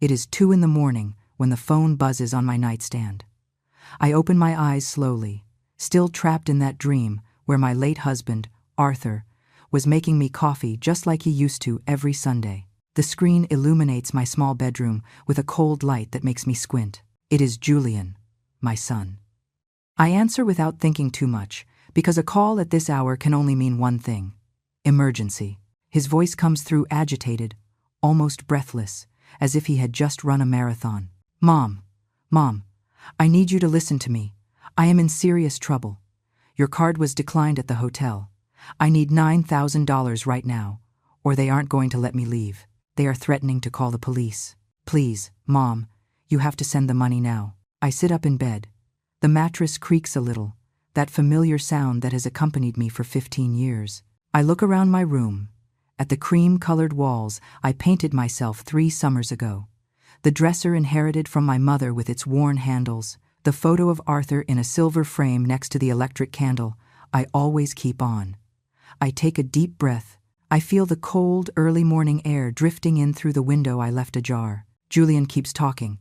It is 2 in the morning when the phone buzzes on my nightstand. I open my eyes slowly, still trapped in that dream where my late husband, Arthur, was making me coffee just like he used to every Sunday. The screen illuminates my small bedroom with a cold light that makes me squint. It is Julian, my son. I answer without thinking too much, because a call at this hour can only mean one thing: emergency. His voice comes through agitated, almost breathless, as if he had just run a marathon. Mom, I need you to listen to me. I am in serious trouble. Your card was declined at the hotel. I need $9,000 right now, or they aren't going to let me leave. They are threatening to call the police. Please, Mom, you have to send the money now. I sit up in bed. The mattress creaks a little, that familiar sound that has accompanied me for 15 years. I look around my room. At the cream-colored walls I painted myself 3 summers ago. The dresser inherited from my mother with its worn handles, the photo of Arthur in a silver frame next to the electric candle I always keep on. I take a deep breath. I feel the cold, early morning air drifting in through the window I left ajar. Julian keeps talking,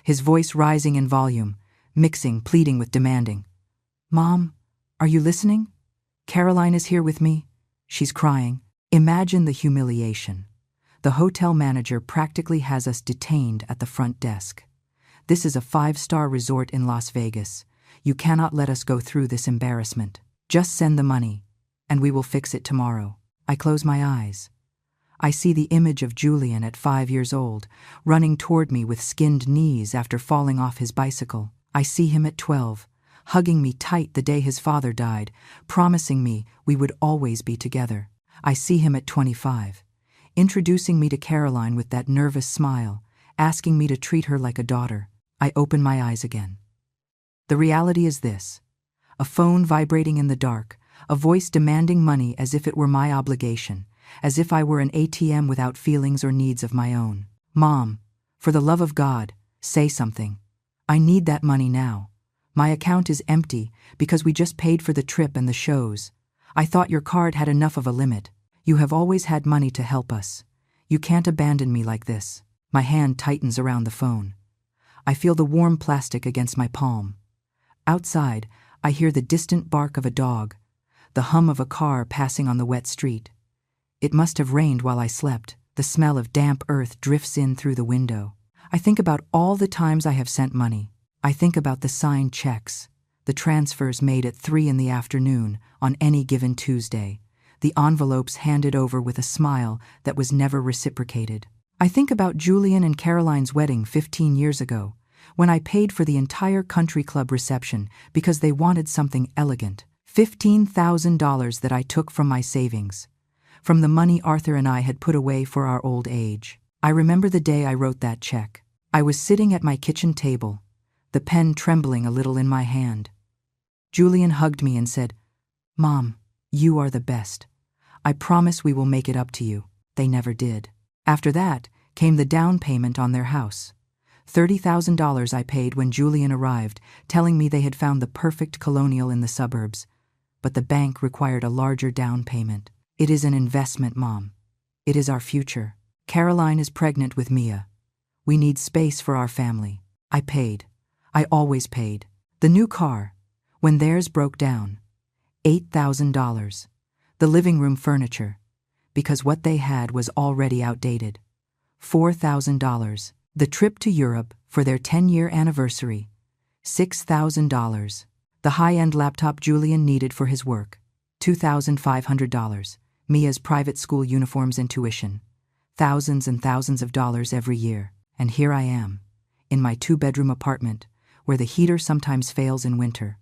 his voice rising in volume, mixing pleading with demanding. Mom, are you listening? Caroline is here with me. She's crying. Imagine the humiliation. The hotel manager practically has us detained at the front desk. This is a 5-star resort in Las Vegas. You cannot let us go through this embarrassment. Just send the money, and we will fix it tomorrow. I close my eyes. I see the image of Julian at 5 years old, running toward me with skinned knees after falling off his bicycle. I see him at 12, hugging me tight the day his father died, promising me we would always be together. I see him at 25, introducing me to Caroline with that nervous smile, asking me to treat her like a daughter. I open my eyes again. The reality is this: a phone vibrating in the dark, a voice demanding money as if it were my obligation, as if I were an ATM without feelings or needs of my own. Mom, for the love of God, say something. I need that money now. My account is empty because we just paid for the trip and the shows. I thought your card had enough of a limit. You have always had money to help us. You can't abandon me like this. My hand tightens around the phone. I feel the warm plastic against my palm. Outside, I hear the distant bark of a dog, the hum of a car passing on the wet street. It must have rained while I slept. The smell of damp earth drifts in through the window. I think about all the times I have sent money. I think about the signed checks, the transfers made at 3 in the afternoon on any given Tuesday, the envelopes handed over with a smile that was never reciprocated. I think about Julian and Caroline's wedding 15 years ago, when I paid for the entire country club reception because they wanted something elegant. $15,000 that I took from my savings, from the money Arthur and I had put away for our old age. I remember the day I wrote that check. I was sitting at my kitchen table, the pen trembling a little in my hand. Julian hugged me and said, Mom, you are the best. I promise we will make it up to you. They never did. After that came the down payment on their house. $30,000 I paid when Julian arrived, telling me they had found the perfect colonial in the suburbs. But the bank required a larger down payment. It is an investment, Mom. It is our future. Caroline is pregnant with Mia. We need space for our family. I paid. I always paid. The new car, when theirs broke down, $8,000. The living room furniture, because what they had was already outdated, $4,000. The trip to Europe for their 10-year anniversary, $6,000. The high-end laptop Julian needed for his work, $2,500. Mia's private school uniforms and tuition, thousands and thousands of dollars every year. And here I am, in my 2-bedroom apartment, where the heater sometimes fails in winter,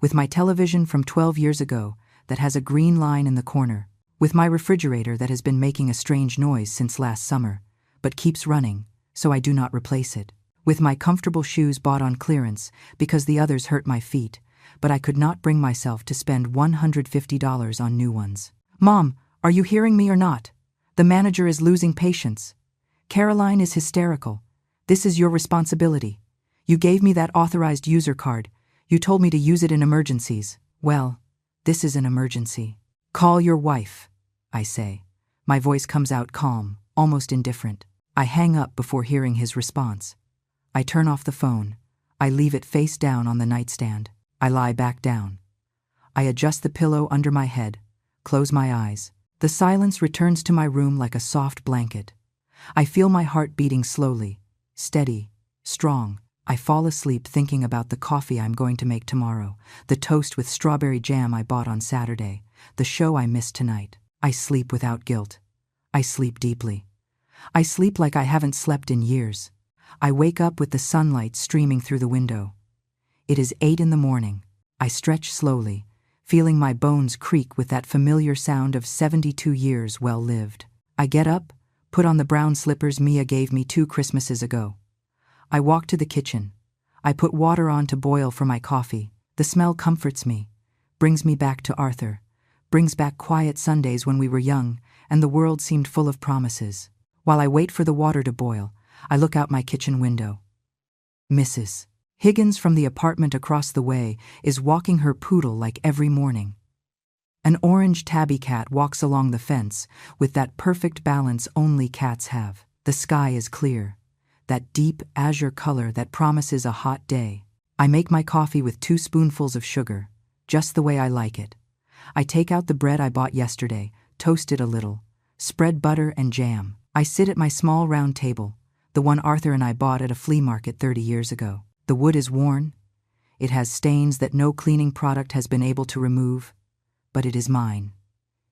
with my television from 12 years ago that has a green line in the corner, with my refrigerator that has been making a strange noise since last summer, but keeps running, so I do not replace it, with my comfortable shoes bought on clearance because the others hurt my feet, but I could not bring myself to spend $150 on new ones. Mom, are you hearing me or not? The manager is losing patience. Caroline is hysterical. This is your responsibility. You gave me that authorized user card. You told me to use it in emergencies. Well, this is an emergency. Call your wife, I say. My voice comes out calm, almost indifferent. I hang up before hearing his response. I turn off the phone. I leave it face down on the nightstand. I lie back down. I adjust the pillow under my head, close my eyes. The silence returns to my room like a soft blanket. I feel my heart beating slowly, steady, strong. I fall asleep thinking about the coffee I'm going to make tomorrow, the toast with strawberry jam I bought on Saturday, the show I missed tonight. I sleep without guilt. I sleep deeply. I sleep like I haven't slept in years. I wake up with the sunlight streaming through the window. It is 8 in the morning. I stretch slowly, feeling my bones creak with that familiar sound of 72 years well lived. I get up, put on the brown slippers Mia gave me 2 Christmases ago. I walk to the kitchen. I put water on to boil for my coffee. The smell comforts me, brings me back to Arthur, brings back quiet Sundays when we were young and the world seemed full of promises. While I wait for the water to boil, I look out my kitchen window. Mrs. Higgins from the apartment across the way is walking her poodle like every morning. An orange tabby cat walks along the fence with that perfect balance only cats have. The sky is clear, that deep azure color that promises a hot day. I make my coffee with 2 spoonfuls of sugar, just the way I like it. I take out the bread I bought yesterday, toast it a little, spread butter and jam. I sit at my small round table, the one Arthur and I bought at a flea market 30 years ago. The wood is worn. It has stains that no cleaning product has been able to remove, but it is mine.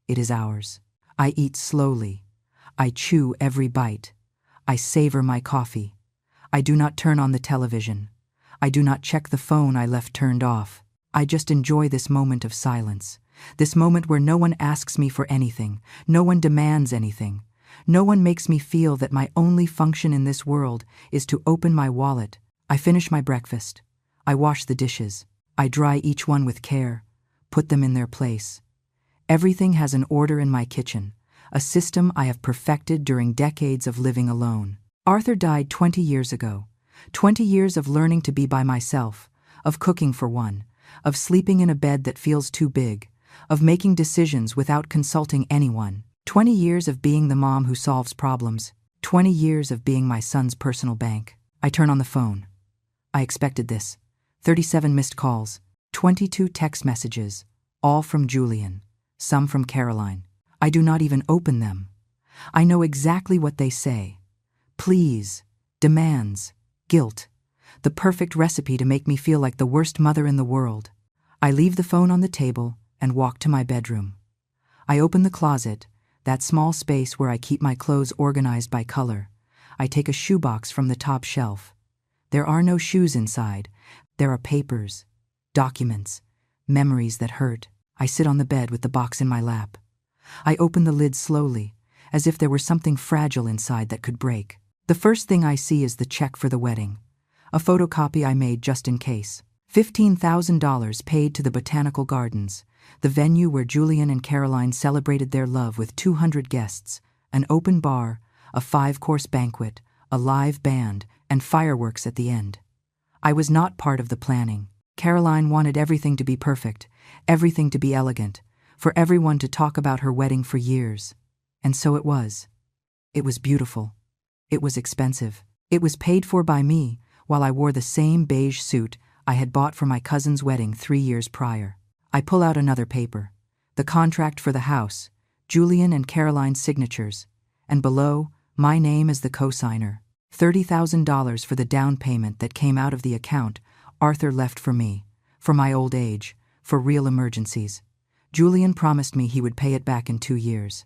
It is ours. I eat slowly. I chew every bite. I savor my coffee. I do not turn on the television. I do not check the phone I left turned off. I just enjoy this moment of silence, this moment where no one asks me for anything, no one demands anything. No one makes me feel that my only function in this world is to open my wallet. I finish my breakfast. I wash the dishes. I dry each one with care, put them in their place. Everything has an order in my kitchen, a system I have perfected during decades of living alone. Arthur died 20 years ago. 20 years of learning to be by myself, of cooking for one, of sleeping in a bed that feels too big, of making decisions without consulting anyone. 20 years of being the mom who solves problems. 20 years of being my son's personal bank. I turn on the phone. I expected this. 37 missed calls, 22 text messages, all from Julian, some from Caroline. I do not even open them. I know exactly what they say. Please, demands, guilt, the perfect recipe to make me feel like the worst mother in the world. I leave the phone on the table and walk to my bedroom. I open the closet, that small space where I keep my clothes organized by color. I take a shoebox from the top shelf. There are no shoes inside. There are papers, documents, memories that hurt. I sit on the bed with the box in my lap. I open the lid slowly, as if there were something fragile inside that could break. The first thing I see is the check for the wedding, a photocopy I made just in case. $15,000 paid to the Botanical Gardens, the venue where Julian and Caroline celebrated their love with 200 guests, an open bar, a 5-course banquet, a live band, and fireworks at the end. I was not part of the planning. Caroline wanted everything to be perfect, everything to be elegant, for everyone to talk about her wedding for years. And so it was. It was beautiful. It was expensive. It was paid for by me, while I wore the same beige suit I had bought for my cousin's wedding 3 years prior. I pull out another paper, the contract for the house, Julian and Caroline's signatures, and below, my name as the co-signer. $30,000 for the down payment that came out of the account Arthur left for me, for my old age, for real emergencies. Julian promised me he would pay it back in 2 years.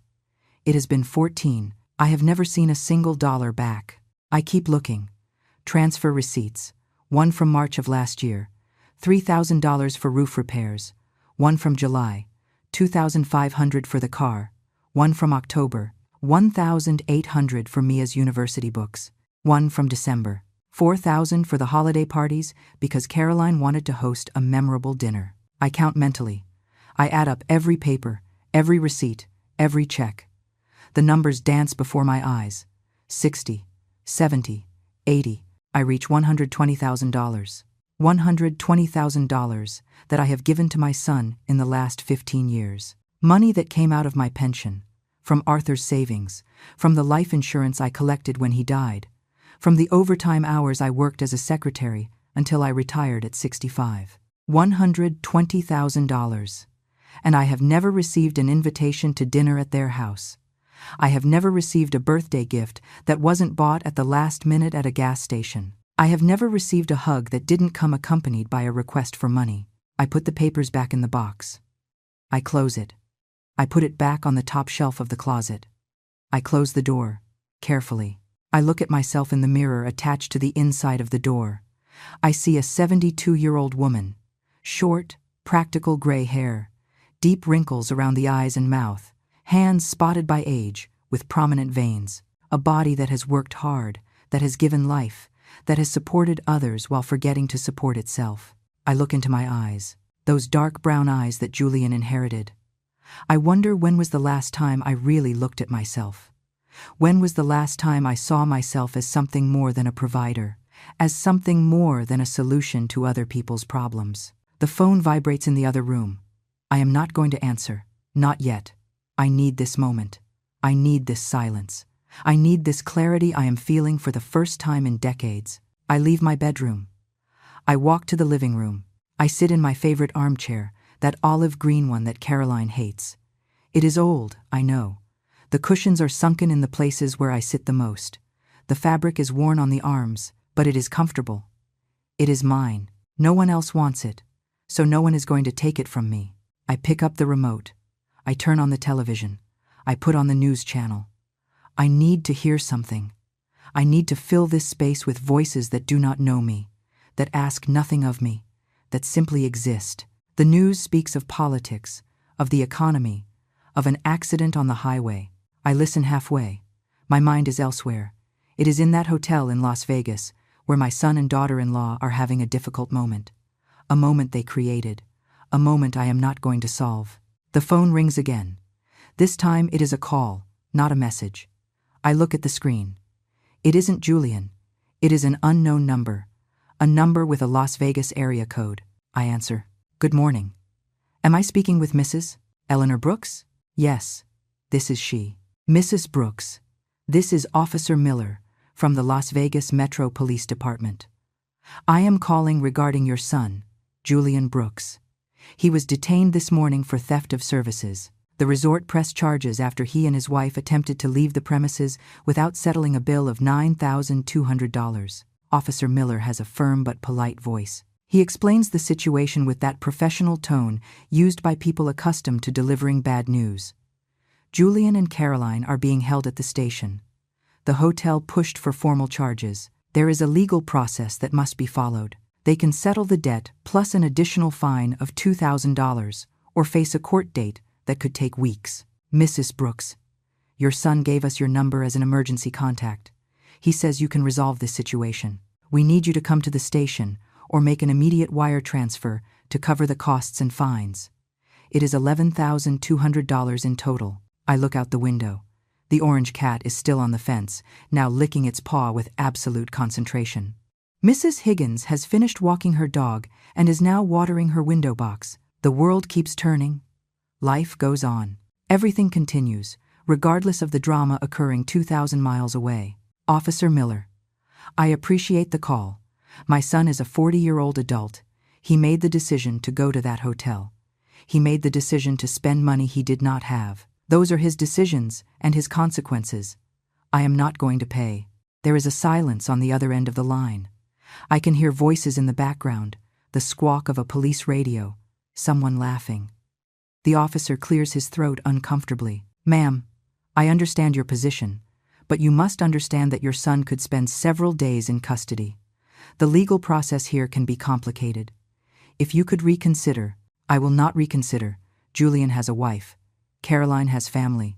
It has been 14. I have never seen a single dollar back. I keep looking. Transfer receipts, one from March of last year, $3,000 for roof repairs, one from July, $2,500 for the car, one from October, $1,800 for Mia's university books, one from December, $4,000 for the holiday parties because Caroline wanted to host a memorable dinner. I count mentally. I add up every paper, every receipt, every check. The numbers dance before my eyes. 60, 70, 80. I reach $120,000. $120,000 that I have given to my son in the last 15 years. Money that came out of my pension, from Arthur's savings, from the life insurance I collected when he died, from the overtime hours I worked as a secretary until I retired at 65. $120,000. And I have never received an invitation to dinner at their house. I have never received a birthday gift that wasn't bought at the last minute at a gas station. I have never received a hug that didn't come accompanied by a request for money. I put the papers back in the box. I close it. I put it back on the top shelf of the closet. I close the door, carefully. I look at myself in the mirror attached to the inside of the door. I see a 72-year-old woman, short, practical gray hair, deep wrinkles around the eyes and mouth, hands spotted by age with prominent veins, a body that has worked hard, that has given life, that has supported others while forgetting to support itself. I look into my eyes, those dark brown eyes that Julian inherited. I wonder when was the last time I really looked at myself. When was the last time I saw myself as something more than a provider, as something more than a solution to other people's problems? The phone vibrates in the other room. I am not going to answer. Not yet. I need this moment. I need this silence. I need this clarity I am feeling for the first time in decades. I leave my bedroom. I walk to the living room. I sit in my favorite armchair, that olive green one that Caroline hates. It is old, I know. The cushions are sunken in the places where I sit the most. The fabric is worn on the arms, but it is comfortable. It is mine. No one else wants it, so no one is going to take it from me. I pick up the remote. I turn on the television. I put on the news channel. I need to hear something. I need to fill this space with voices that do not know me, that ask nothing of me, that simply exist. The news speaks of politics, of the economy, of an accident on the highway. I listen halfway. My mind is elsewhere. It is in that hotel in Las Vegas where my son and daughter-in-law are having a difficult moment. A moment they created. A moment I am not going to solve. The phone rings again. This time it is a call, not a message. I look at the screen. It isn't Julian. It is an unknown number. A number with a Las Vegas area code. I answer. Good morning. Am I speaking with Mrs. Eleanor Brooks? Yes, this is she. Mrs. Brooks, this is Officer Miller from the Las Vegas Metro Police Department. I am calling regarding your son, Julian Brooks. He was detained this morning for theft of services. The resort pressed charges after he and his wife attempted to leave the premises without settling a bill of $9,200. Officer Miller has a firm but polite voice. He explains the situation with that professional tone used by people accustomed to delivering bad news. Julian and Caroline are being held at the station. The hotel pushed for formal charges. There is a legal process that must be followed. They can settle the debt plus an additional fine of $2,000 or face a court date that could take weeks. Mrs. Brooks, your son gave us your number as an emergency contact. He says you can resolve this situation. We need you to come to the station or make an immediate wire transfer to cover the costs and fines. It is $11,200 in total. I look out the window. The orange cat is still on the fence, now licking its paw with absolute concentration. Mrs. Higgins has finished walking her dog and is now watering her window box. The world keeps turning. Life goes on. Everything continues, regardless of the drama occurring 2,000 miles away. Officer Miller. I appreciate the call. My son is a 40-year-old adult. He made the decision to go to that hotel. He made the decision to spend money he did not have. Those are his decisions and his consequences. I am not going to pay. There is a silence on the other end of the line. I can hear voices in the background, the squawk of a police radio, someone laughing. The officer clears his throat uncomfortably. Ma'am, I understand your position, but you must understand that your son could spend several days in custody. The legal process here can be complicated. If you could reconsider. I will not reconsider. Julian has a wife. Caroline has family.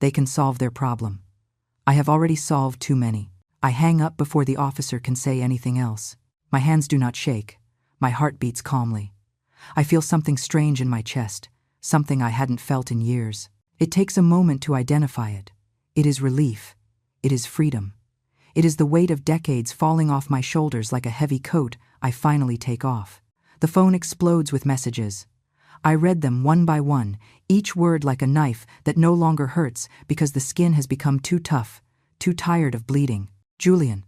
They can solve their problem. I have already solved too many. I hang up before the officer can say anything else. My hands do not shake. My heart beats calmly. I feel something strange in my chest, something I hadn't felt in years. It takes a moment to identify it. It is relief. It is freedom. It is the weight of decades falling off my shoulders like a heavy coat I finally take off. The phone explodes with messages. I read them one by one, each word like a knife that no longer hurts because the skin has become too tough, too tired of bleeding. Julian.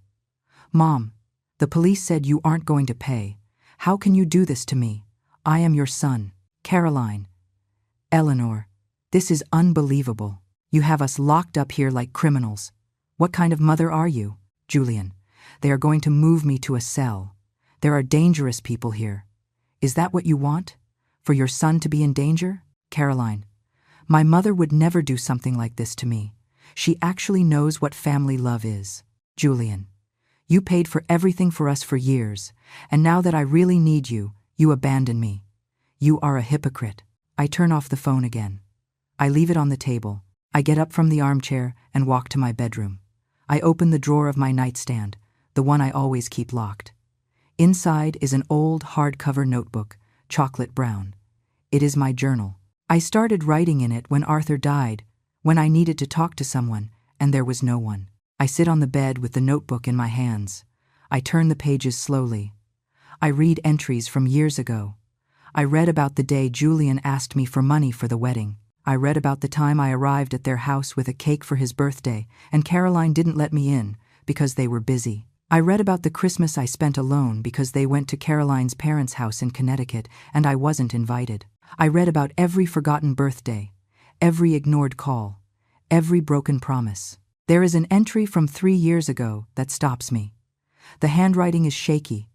Mom, the police said you aren't going to pay. How can you do this to me? I am your son. Caroline. Eleanor. This is unbelievable. You have us locked up here like criminals. What kind of mother are you? Julian. They are going to move me to a cell. There are dangerous people here. Is that what you want? For your son to be in danger? Caroline. My mother would never do something like this to me. She actually knows what family love is. Julian. You paid for everything for us for years, and now that I really need you, you abandon me. You are a hypocrite. I turn off the phone again. I leave it on the table. I get up from the armchair and walk to my bedroom. I open the drawer of my nightstand, the one I always keep locked. Inside is an old hardcover notebook, chocolate brown. It is my journal. I started writing in it when Arthur died, when I needed to talk to someone, and there was no one. I sit on the bed with the notebook in my hands. I turn the pages slowly. I read entries from years ago. I read about the day Julian asked me for money for the wedding. I read about the time I arrived at their house with a cake for his birthday, and Caroline didn't let me in because they were busy. I read about the Christmas I spent alone because they went to Caroline's parents' house in Connecticut and I wasn't invited. I read about every forgotten birthday, every ignored call, every broken promise. There is an entry from 3 years ago that stops me. The handwriting is shaky,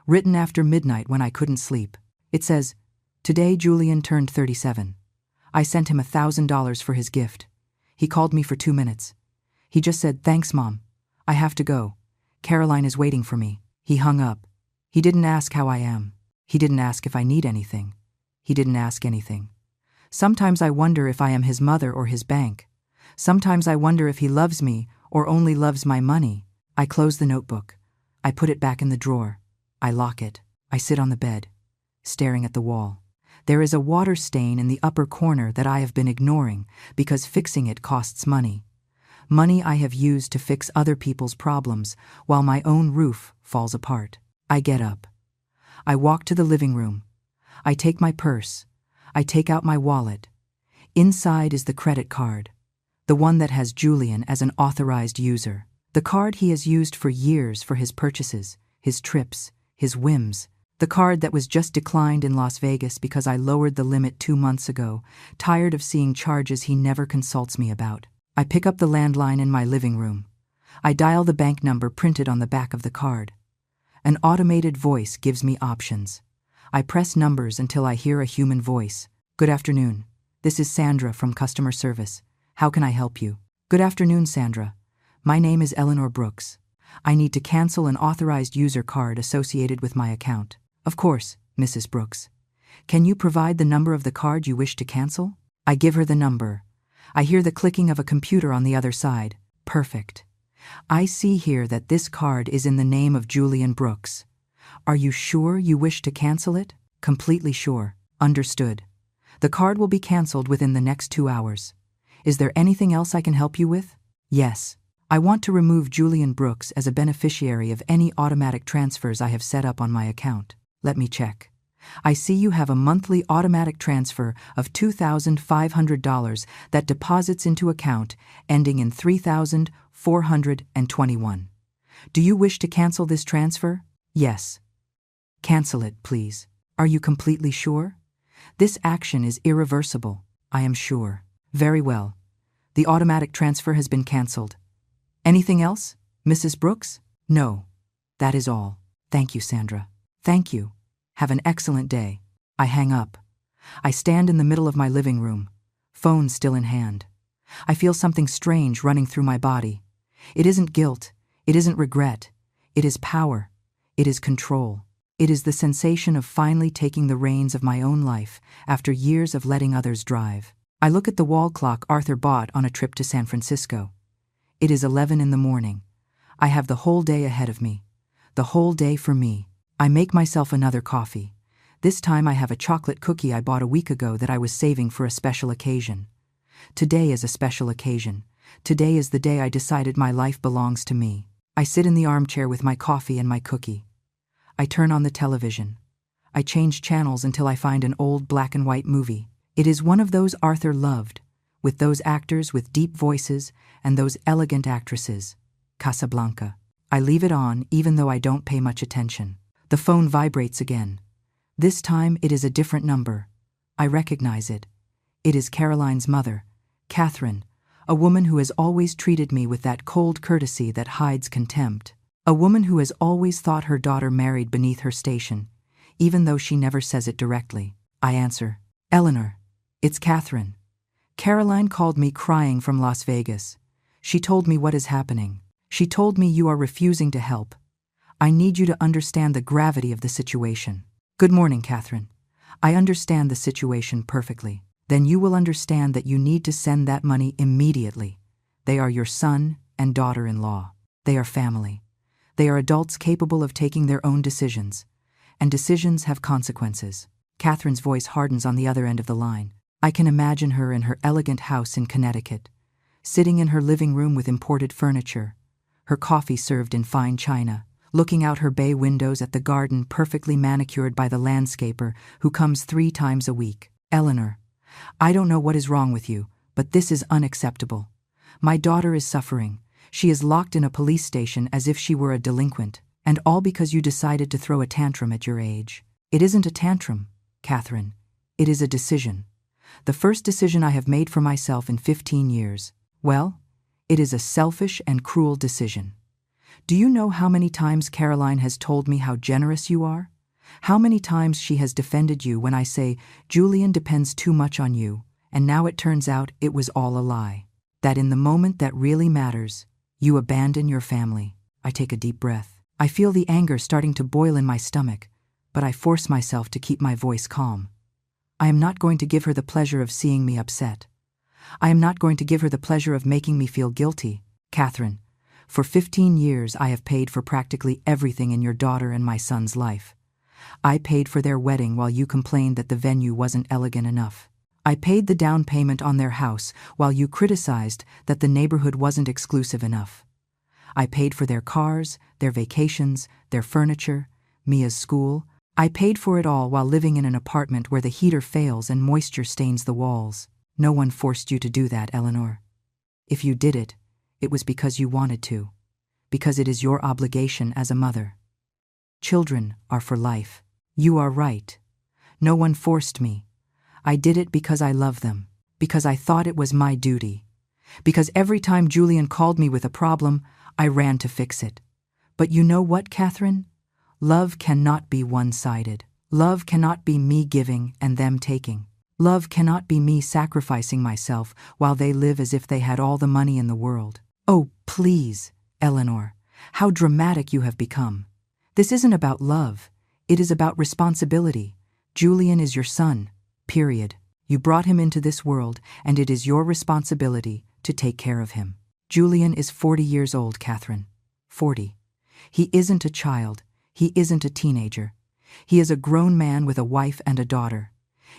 written after midnight when I couldn't sleep. It says, "Today Julian turned 37. I sent him $1,000 for his gift. He called me for 2 minutes. He just said, 'Thanks, Mom. I have to go. Caroline is waiting for me.' He hung up. He didn't ask how I am. He didn't ask if I need anything. He didn't ask anything. Sometimes I wonder if I am his mother or his bank. Sometimes I wonder if he loves me or only loves my money." I close the notebook. I put it back in the drawer. I lock it. I sit on the bed, staring at the wall. There is a water stain in the upper corner that I have been ignoring because fixing it costs money. Money I have used to fix other people's problems while my own roof falls apart. I get up. I walk to the living room. I take my purse. I take out my wallet. Inside is the credit card, the one that has Julian as an authorized user. The card he has used for years for his purchases, his trips, his whims. The card that was just declined in Las Vegas because I lowered the limit 2 months ago, tired of seeing charges he never consults me about. I pick up the landline in my living room. I dial the bank number printed on the back of the card. An automated voice gives me options. I press numbers until I hear a human voice. "Good afternoon. This is Sandra from customer service. How can I help you?" "Good afternoon, Sandra. My name is Eleanor Brooks. I need to cancel an authorized user card associated with my account." "Of course, Mrs. Brooks. Can you provide the number of the card you wish to cancel?" I give her the number. I hear the clicking of a computer on the other side. Perfect. I see here that this card is in the name of Julian Brooks. "Are you sure you wish to cancel it?" "Completely sure." "Understood. The card will be canceled within the next 2 hours. Is there anything else I can help you with?" "Yes. I want to remove Julian Brooks as a beneficiary of any automatic transfers I have set up on my account." "Let me check. I see you have a monthly automatic transfer of $2,500 that deposits into account ending in 3,421. Do you wish to cancel this transfer?" "Yes." "Cancel it, please." "Are you completely sure?" "This action is irreversible." "I am sure." "Very well. The automatic transfer has been canceled. Anything else, Mrs. Brooks?" "No. That is all. Thank you, Sandra." "Thank you. Have an excellent day." I hang up. I stand in the middle of my living room, phone still in hand. I feel something strange running through my body. It isn't guilt. It isn't regret. It is power. It is control. It is the sensation of finally taking the reins of my own life after years of letting others drive. I look at the wall clock Arthur bought on a trip to San Francisco. It is 11 in the morning. I have the whole day ahead of me. The whole day for me. I make myself another coffee. This time I have a chocolate cookie I bought a week ago that I was saving for a special occasion. Today is a special occasion. Today is the day I decided my life belongs to me. I sit in the armchair with my coffee and my cookie. I turn on the television. I change channels until I find an old black and white movie. It is one of those Arthur loved, with those actors with deep voices and those elegant actresses. Casablanca. I leave it on even though I don't pay much attention. The phone vibrates again. This time it is a different number. I recognize it. It is Caroline's mother, Catherine, a woman who has always treated me with that cold courtesy that hides contempt. A woman who has always thought her daughter married beneath her station, even though she never says it directly. I answer, "Eleanor, it's Catherine. Caroline called me crying from Las Vegas. She told me what is happening. She told me you are refusing to help. I need you to understand the gravity of the situation." "Good morning, Catherine. I understand the situation perfectly. Then you will understand that you need to send that money immediately. They are your son and daughter-in-law. They are family. They are adults capable of taking their own decisions. And decisions have consequences." Catherine's voice hardens on the other end of the line. I can imagine her in her elegant house in Connecticut, sitting in her living room with imported furniture, her coffee served in fine china, looking out her bay windows at the garden perfectly manicured by the landscaper who comes 3 times a week. "Eleanor, I don't know what is wrong with you, but this is unacceptable. My daughter is suffering. She is locked in a police station as if she were a delinquent, and all because you decided to throw a tantrum at your age." "It isn't a tantrum, Catherine. It is a decision. The first decision I have made for myself in 15 years. Well, it is a selfish and cruel decision. Do you know how many times Caroline has told me how generous you are? How many times she has defended you when I say, 'Julian depends too much on you,' and now it turns out it was all a lie. That in the moment that really matters, you abandon your family." I take a deep breath. I feel the anger starting to boil in my stomach, but I force myself to keep my voice calm. I am not going to give her the pleasure of seeing me upset. I am not going to give her the pleasure of making me feel guilty. "Catherine, for 15 years I have paid for practically everything in your daughter and my son's life. I paid for their wedding while you complained that the venue wasn't elegant enough. I paid the down payment on their house while you criticized that the neighborhood wasn't exclusive enough. I paid for their cars, their vacations, their furniture, Mia's school. I paid for it all while living in an apartment where the heater fails and moisture stains the walls. No one forced you to do that, Eleanor. If you did it, it was because you wanted to, because it is your obligation as a mother. Children are for life. You are right. No one forced me. I did it because I love them, because I thought it was my duty, because every time Julian called me with a problem, I ran to fix it. But you know what, Catherine? Love cannot be one-sided. Love cannot be me giving and them taking. Love cannot be me sacrificing myself while they live as if they had all the money in the world. Oh, please, Eleanor, how dramatic you have become. This isn't about love. It is about responsibility. Julian is your son, period. You brought him into this world, and it is your responsibility to take care of him. Julian is 40 years old, Catherine. 40. He isn't a child. He isn't a teenager. He is a grown man with a wife and a daughter.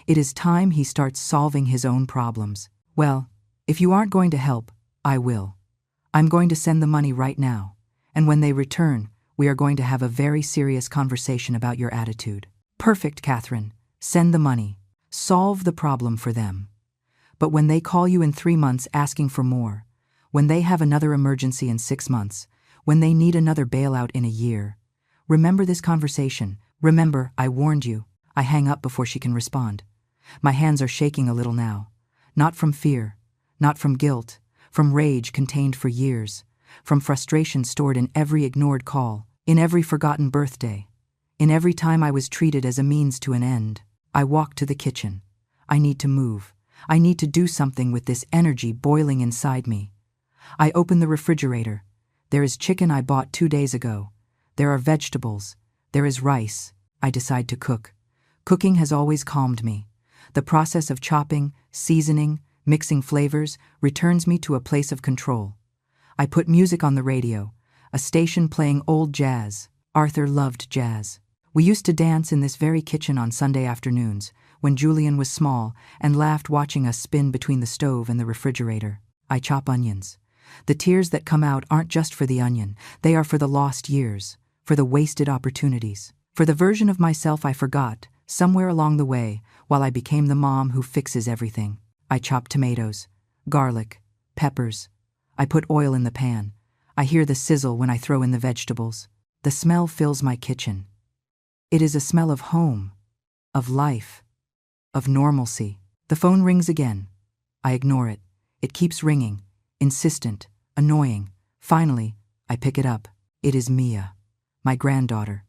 It is time he starts solving his own problems. Well, if you aren't going to help, I will. I'm going to send the money right now, and when they return, we are going to have a very serious conversation about your attitude. Perfect, Catherine. Send the money. Solve the problem for them. But when they call you in 3 months asking for more, when they have another emergency in 6 months, when they need another bailout in a year, remember this conversation. Remember, I warned you. I hang up before she can respond. My hands are shaking a little now. Not from fear, not from guilt, from rage contained for years, from frustration stored in every ignored call, in every forgotten birthday, in every time I was treated as a means to an end. I walk to the kitchen. I need to move. I need to do something with this energy boiling inside me. I open the refrigerator. There is chicken I bought 2 days ago. There are vegetables. There is rice. I decide to cook. Cooking has always calmed me. The process of chopping, seasoning, mixing flavors returns me to a place of control. I put music on the radio, a station playing old jazz. Arthur loved jazz. We used to dance in this very kitchen on Sunday afternoons, when Julian was small, and laughed watching us spin between the stove and the refrigerator. I chop onions. The tears that come out aren't just for the onion, they are for the lost years, for the wasted opportunities, For the version of myself I forgot, somewhere along the way, while I became the mom who fixes everything. I chop tomatoes, garlic, peppers. I put oil in the pan. I hear the sizzle when I throw in the vegetables. The smell fills my kitchen. It is a smell of home, of life, of normalcy. The phone rings again. I ignore it. It keeps ringing, insistent, annoying. Finally, I pick it up. It is Mia, my granddaughter,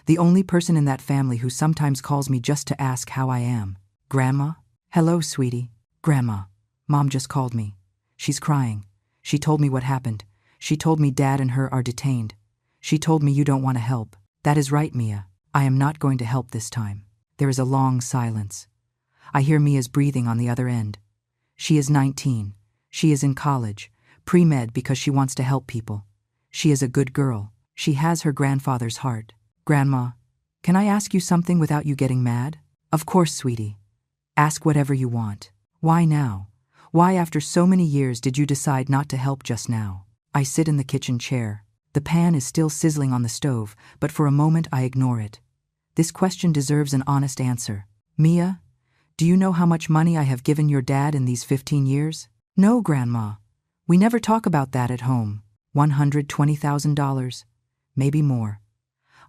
the only person in that family who sometimes calls me just to ask how I am. Grandma? Hello, sweetie. Grandma, Mom just called me. She's crying. She told me what happened. She told me Dad and her are detained. She told me you don't want to help. That is right, Mia. I am not going to help this time. There is a long silence. I hear Mia's breathing on the other end. She is 19. She is in college, pre-med because she wants to help people. She is a good girl. She has her grandfather's heart. Grandma, can I ask you something without you getting mad? Of course, sweetie. Ask whatever you want. Why now? Why after so many years did you decide not to help just now? I sit in the kitchen chair. The pan is still sizzling on the stove, but for a moment I ignore it. This question deserves an honest answer. Mia, do you know how much money I have given your dad in these 15 years? No, Grandma. We never talk about that at home. $120,000. Maybe more.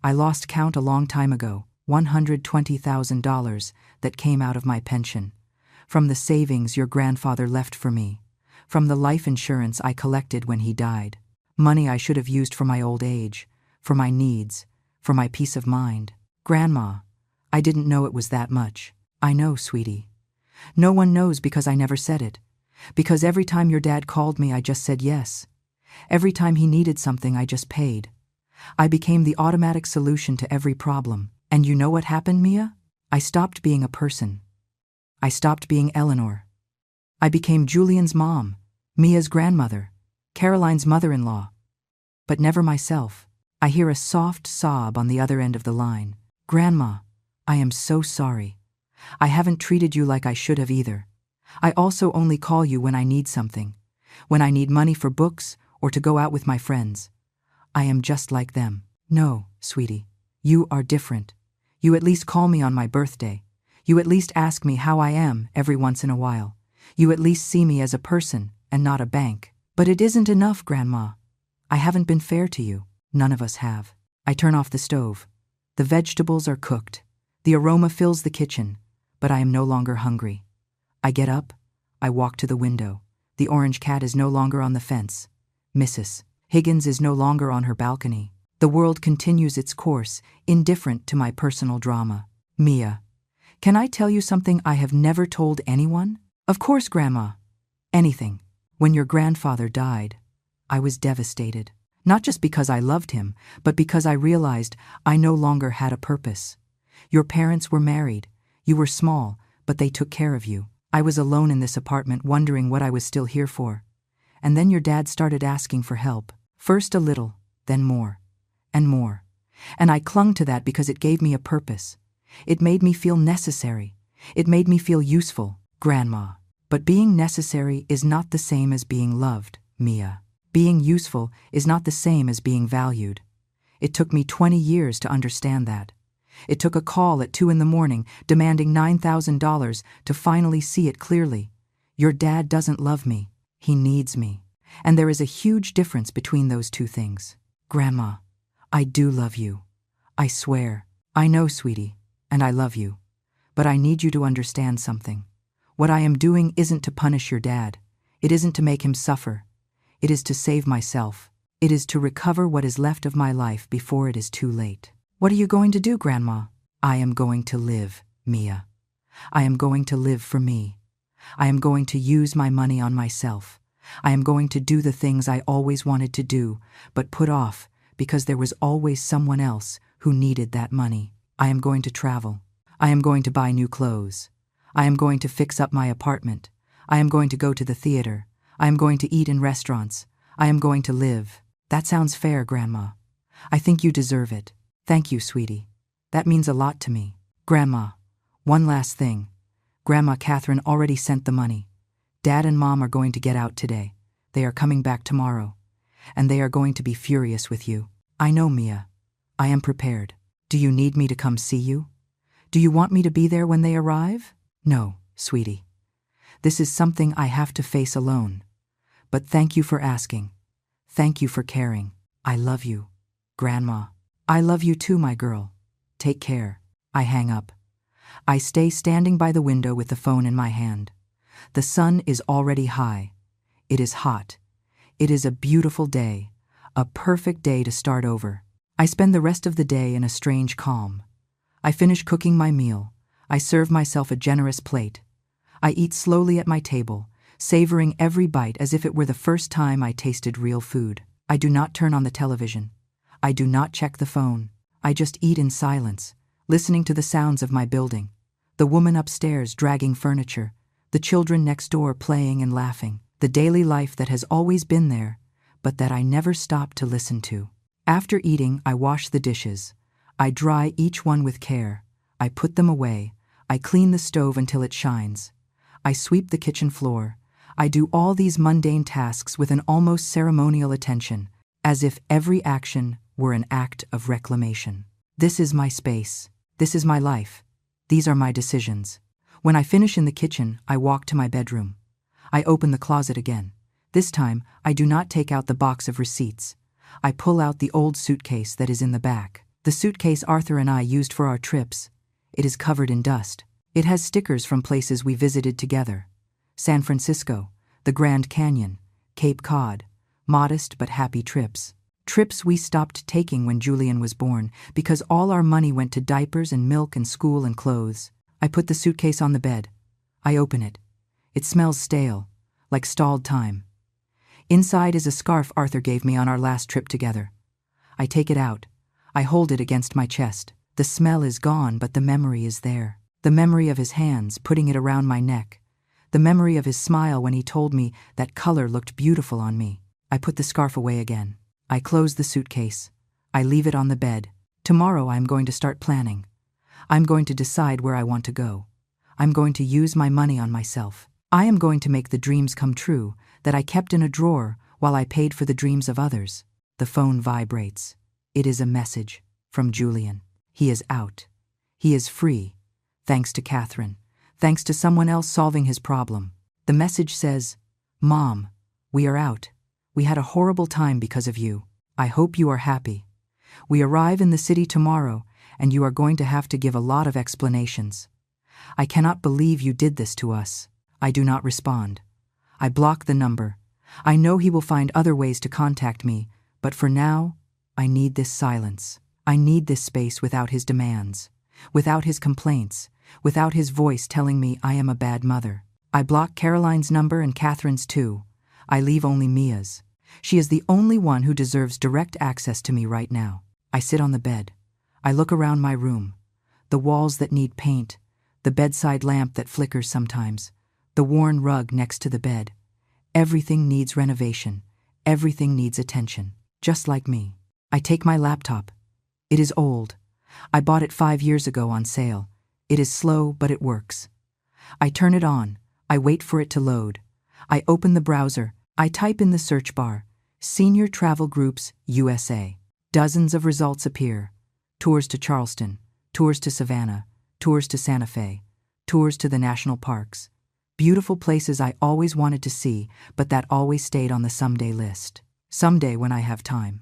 I lost count a long time ago. $120,000 that came out of my pension. From the savings your grandfather left for me. From the life insurance I collected when he died. Money I should have used for my old age, for my needs, for my peace of mind. Grandma, I didn't know it was that much. I know, sweetie. No one knows because I never said it. Because every time your dad called me, I just said yes. Every time he needed something, I just paid. I became the automatic solution to every problem. And you know what happened, Mia? I stopped being a person. I stopped being Eleanor. I became Julian's mom, Mia's grandmother, Caroline's mother-in-law. But never myself. I hear a soft sob on the other end of the line. Grandma, I am so sorry. I haven't treated you like I should have either. I also only call you when I need something, when I need money for books or to go out with my friends. I am just like them. No, sweetie, you are different. You at least call me on my birthday. You at least ask me how I am every once in a while. You at least see me as a person and not a bank. But it isn't enough, Grandma. I haven't been fair to you. None of us have. I turn off the stove. The vegetables are cooked. The aroma fills the kitchen, but I am no longer hungry. I get up. I walk to the window. The orange cat is no longer on the fence. Mrs. Higgins is no longer on her balcony. The world continues its course, indifferent to my personal drama. Mia, can I tell you something I have never told anyone? Of course, Grandma. Anything. When your grandfather died, I was devastated. Not just because I loved him, but because I realized I no longer had a purpose. Your parents were married. You were small, but they took care of you. I was alone in this apartment wondering what I was still here for. And then your dad started asking for help. First a little, then more. And more. And I clung to that because it gave me a purpose. It made me feel necessary. It made me feel useful, Grandma. But being necessary is not the same as being loved, Mia. Being useful is not the same as being valued. It took me 20 years to understand that. It took a call at 2 a.m. demanding $9,000 to finally see it clearly. Your dad doesn't love me. He needs me. And there is a huge difference between those two things. Grandma, I do love you. I swear. I know, sweetie, and I love you. But I need you to understand something. What I am doing isn't to punish your dad. It isn't to make him suffer. It is to save myself. It is to recover what is left of my life before it is too late. What are you going to do, Grandma? I am going to live, Mia. I am going to live for me. I am going to use my money on myself. I am going to do the things I always wanted to do, but put off because there was always someone else who needed that money. I am going to travel. I am going to buy new clothes. I am going to fix up my apartment. I am going to go to the theater. I am going to eat in restaurants. I am going to live. That sounds fair, Grandma. I think you deserve it. Thank you, sweetie. That means a lot to me. Grandma, one last thing. Grandma Catherine already sent the money. Dad and Mom are going to get out today. They are coming back tomorrow. And they are going to be furious with you. I know, Mia. I am prepared. Do you need me to come see you? Do you want me to be there when they arrive? No, sweetie. This is something I have to face alone. But thank you for asking. Thank you for caring. I love you, Grandma. I love you too, my girl. Take care. I hang up. I stay standing by the window with the phone in my hand. The sun is already high. It is hot. It is a beautiful day, a perfect day to start over. I spend the rest of the day in a strange calm. I finish cooking my meal. I serve myself a generous plate. I eat slowly at my table, savoring every bite as if it were the first time I tasted real food. I do not turn on the television. I do not check the phone. I just eat in silence, listening to the sounds of my building. The woman upstairs dragging furniture, the children next door playing and laughing, the daily life that has always been there, but that I never stop to listen to. After eating, I wash the dishes. I dry each one with care. I put them away. I clean the stove until it shines. I sweep the kitchen floor. I do all these mundane tasks with an almost ceremonial attention, as if every action were an act of reclamation. This is my space. This is my life. These are my decisions. When I finish in the kitchen, I walk to my bedroom. I open the closet again. This time, I do not take out the box of receipts. I pull out the old suitcase that is in the back. The suitcase Arthur and I used for our trips. It is covered in dust. It has stickers from places we visited together. San Francisco, the Grand Canyon, Cape Cod, modest but happy trips. Trips we stopped taking when Julian was born because all our money went to diapers and milk and school and clothes. I put the suitcase on the bed. I open it. It smells stale, like stalled time. Inside is a scarf Arthur gave me on our last trip together. I take it out. I hold it against my chest. The smell is gone, but the memory is there. The memory of his hands putting it around my neck. The memory of his smile when he told me that color looked beautiful on me. I put the scarf away again. I close the suitcase. I leave it on the bed. Tomorrow I am going to start planning. I'm going to decide where I want to go. I'm going to use my money on myself. I am going to make the dreams come true that I kept in a drawer while I paid for the dreams of others. The phone vibrates. It is a message from Julian. He is out. He is free. Thanks to Catherine. Thanks to someone else solving his problem. The message says, "Mom, we are out. We had a horrible time because of you. I hope you are happy. We arrive in the city tomorrow, and you are going to have to give a lot of explanations. I cannot believe you did this to us." I do not respond. I block the number. I know he will find other ways to contact me, but for now, I need this silence. I need this space without his demands, without his complaints, without his voice telling me I am a bad mother. I block Caroline's number and Catherine's too. I leave only Mia's. She is the only one who deserves direct access to me right now. I sit on the bed. I look around my room. The walls that need paint, the bedside lamp that flickers sometimes, the worn rug next to the bed. Everything needs renovation. Everything needs attention. Just like me. I take my laptop. It is old. I bought it 5 years ago on sale. It is slow, but it works. I turn it on. I wait for it to load. I open the browser. I type in the search bar, Senior Travel Groups, USA. Dozens of results appear. Tours to Charleston, tours to Savannah, tours to Santa Fe, tours to the national parks. Beautiful places I always wanted to see, but that always stayed on the someday list. Someday when I have time.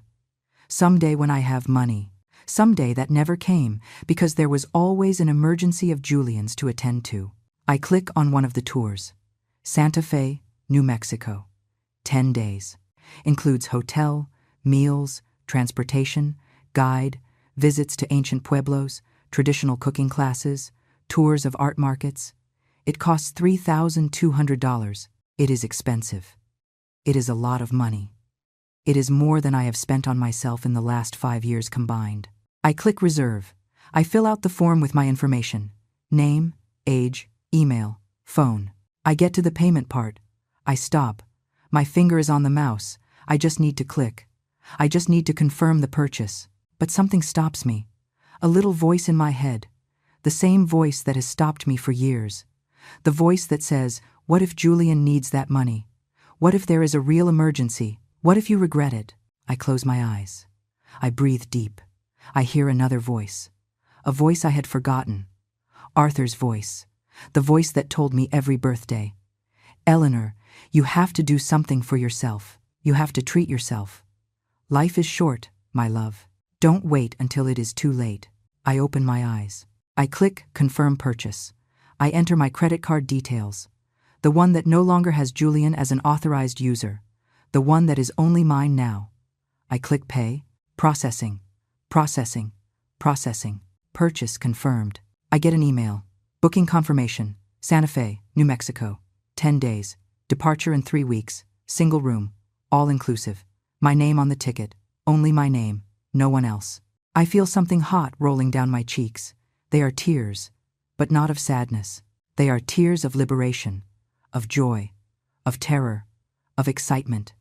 Someday when I have money. Someday that never came because there was always an emergency of Julian's to attend to. I click on one of the tours. Santa Fe, New Mexico. 10 days. Includes hotel, meals, transportation, guide, visits to ancient pueblos, traditional cooking classes, tours of art markets. It costs $3,200. It is expensive. It is a lot of money. It is more than I have spent on myself in the last 5 years combined. I click reserve. I fill out the form with my information. Name, age, email, phone. I get to the payment part. I stop. My finger is on the mouse. I just need to click. I just need to confirm the purchase. But something stops me. A little voice in my head. The same voice that has stopped me for years. The voice that says, what if Julian needs that money? What if there is a real emergency? What if you regret it? I close my eyes. I breathe deep. I hear another voice. A voice I had forgotten. Arthur's voice. The voice that told me every birthday, "Eleanor, you have to do something for yourself. You have to treat yourself. Life is short, my love. Don't wait until it is too late." I open my eyes. I click Confirm Purchase. I enter my credit card details. The one that no longer has Julian as an authorized user. The one that is only mine now. I click Pay. Processing. Processing. Processing. Purchase confirmed. I get an email. Booking confirmation. Santa Fe, New Mexico. 10 days. Departure in 3 weeks. Single room. All inclusive. My name on the ticket. Only my name. No one else. I feel something hot rolling down my cheeks. They are tears, but not of sadness. They are tears of liberation, of joy, of terror, of excitement.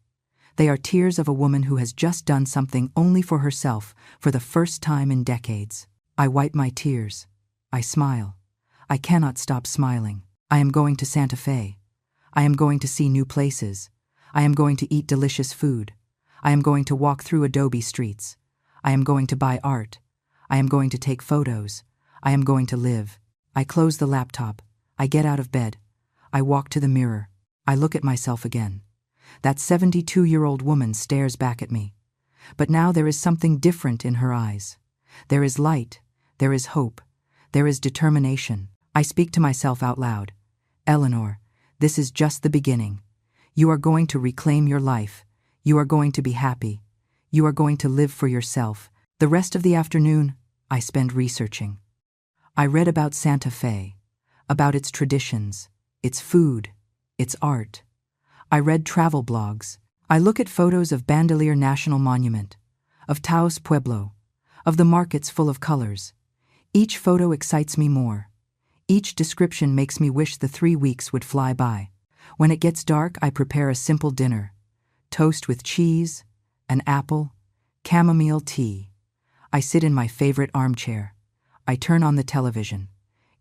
They are tears of a woman who has just done something only for herself for the first time in decades. I wipe my tears. I smile. I cannot stop smiling. I am going to Santa Fe. I am going to see new places. I am going to eat delicious food. I am going to walk through adobe streets. I am going to buy art. I am going to take photos. I am going to live. I close the laptop. I get out of bed. I walk to the mirror. I look at myself again. That 72-year-old woman stares back at me. But now there is something different in her eyes. There is light. There is hope. There is determination. I speak to myself out loud. "Eleanor, this is just the beginning. You are going to reclaim your life. You are going to be happy. You are going to live for yourself." The rest of the afternoon, I spend researching. I read about Santa Fe, about its traditions, its food, its art. I read travel blogs. I look at photos of Bandelier National Monument, of Taos Pueblo, of the markets full of colors. Each photo excites me more. Each description makes me wish the 3 weeks would fly by. When it gets dark, I prepare a simple dinner. Toast with cheese, an apple, chamomile tea. I sit in my favorite armchair. I turn on the television.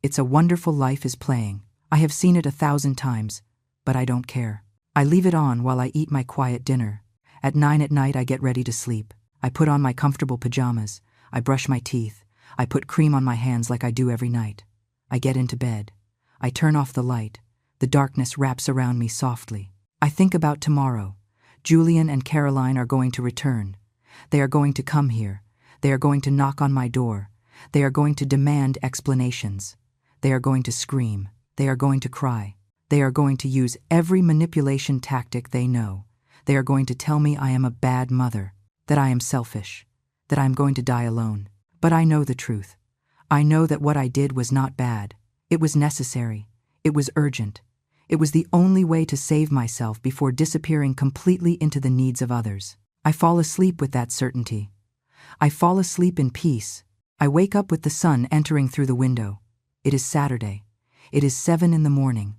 It's a Wonderful Life is playing. I have seen it 1,000 times, but I don't care. I leave it on while I eat my quiet dinner. At 9 at night, I get ready to sleep. I put on my comfortable pajamas. I brush my teeth. I put cream on my hands like I do every night. I get into bed. I turn off the light. The darkness wraps around me softly. I think about tomorrow. Julian and Caroline are going to return. They are going to come here. They are going to knock on my door. They are going to demand explanations. They are going to scream. They are going to cry. They are going to use every manipulation tactic they know. They are going to tell me I am a bad mother, that I am selfish, that I am going to die alone. But I know the truth. I know that what I did was not bad. It was necessary. It was urgent. It was the only way to save myself before disappearing completely into the needs of others. I fall asleep with that certainty. I fall asleep in peace. I wake up with the sun entering through the window. It is Saturday. It is 7 in the morning.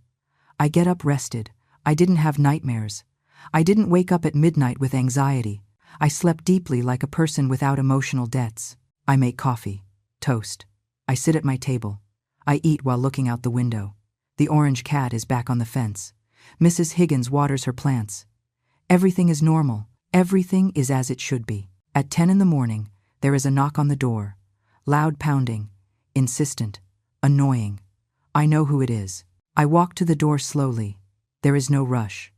I get up rested. I didn't have nightmares. I didn't wake up at midnight with anxiety. I slept deeply like a person without emotional debts. I make coffee, toast. I sit at my table. I eat while looking out the window. The orange cat is back on the fence. Mrs. Higgins waters her plants. Everything is normal. Everything is as it should be. At 10 in the morning, there is a knock on the door. Loud pounding, insistent, annoying. I know who it is. I walk to the door slowly. There is no rush.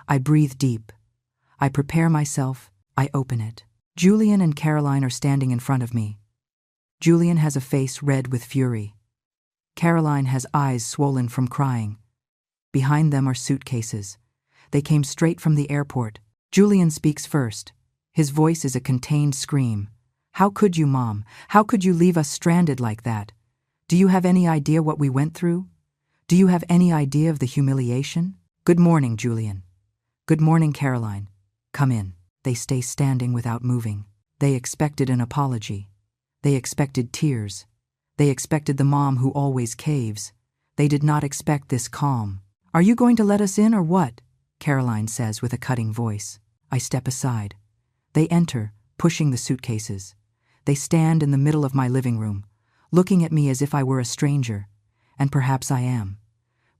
I breathe deep. I prepare myself. I open it. Julian and Caroline are standing in front of me. Julian has a face red with fury. Caroline has eyes swollen from crying. Behind them are suitcases. They came straight from the airport. Julian speaks first. His voice is a contained scream. "How could you, Mom? How could you leave us stranded like that? Do you have any idea what we went through? Do you have any idea of the humiliation?" "Good morning, Julian." "Good morning, Caroline. Come in." They stay standing without moving. They expected an apology. They expected tears. They expected the mom who always caves. They did not expect this calm. "Are you going to let us in or what?" Caroline says with a cutting voice. I step aside. They enter, pushing the suitcases. They stand in the middle of my living room, looking at me as if I were a stranger. And perhaps I am.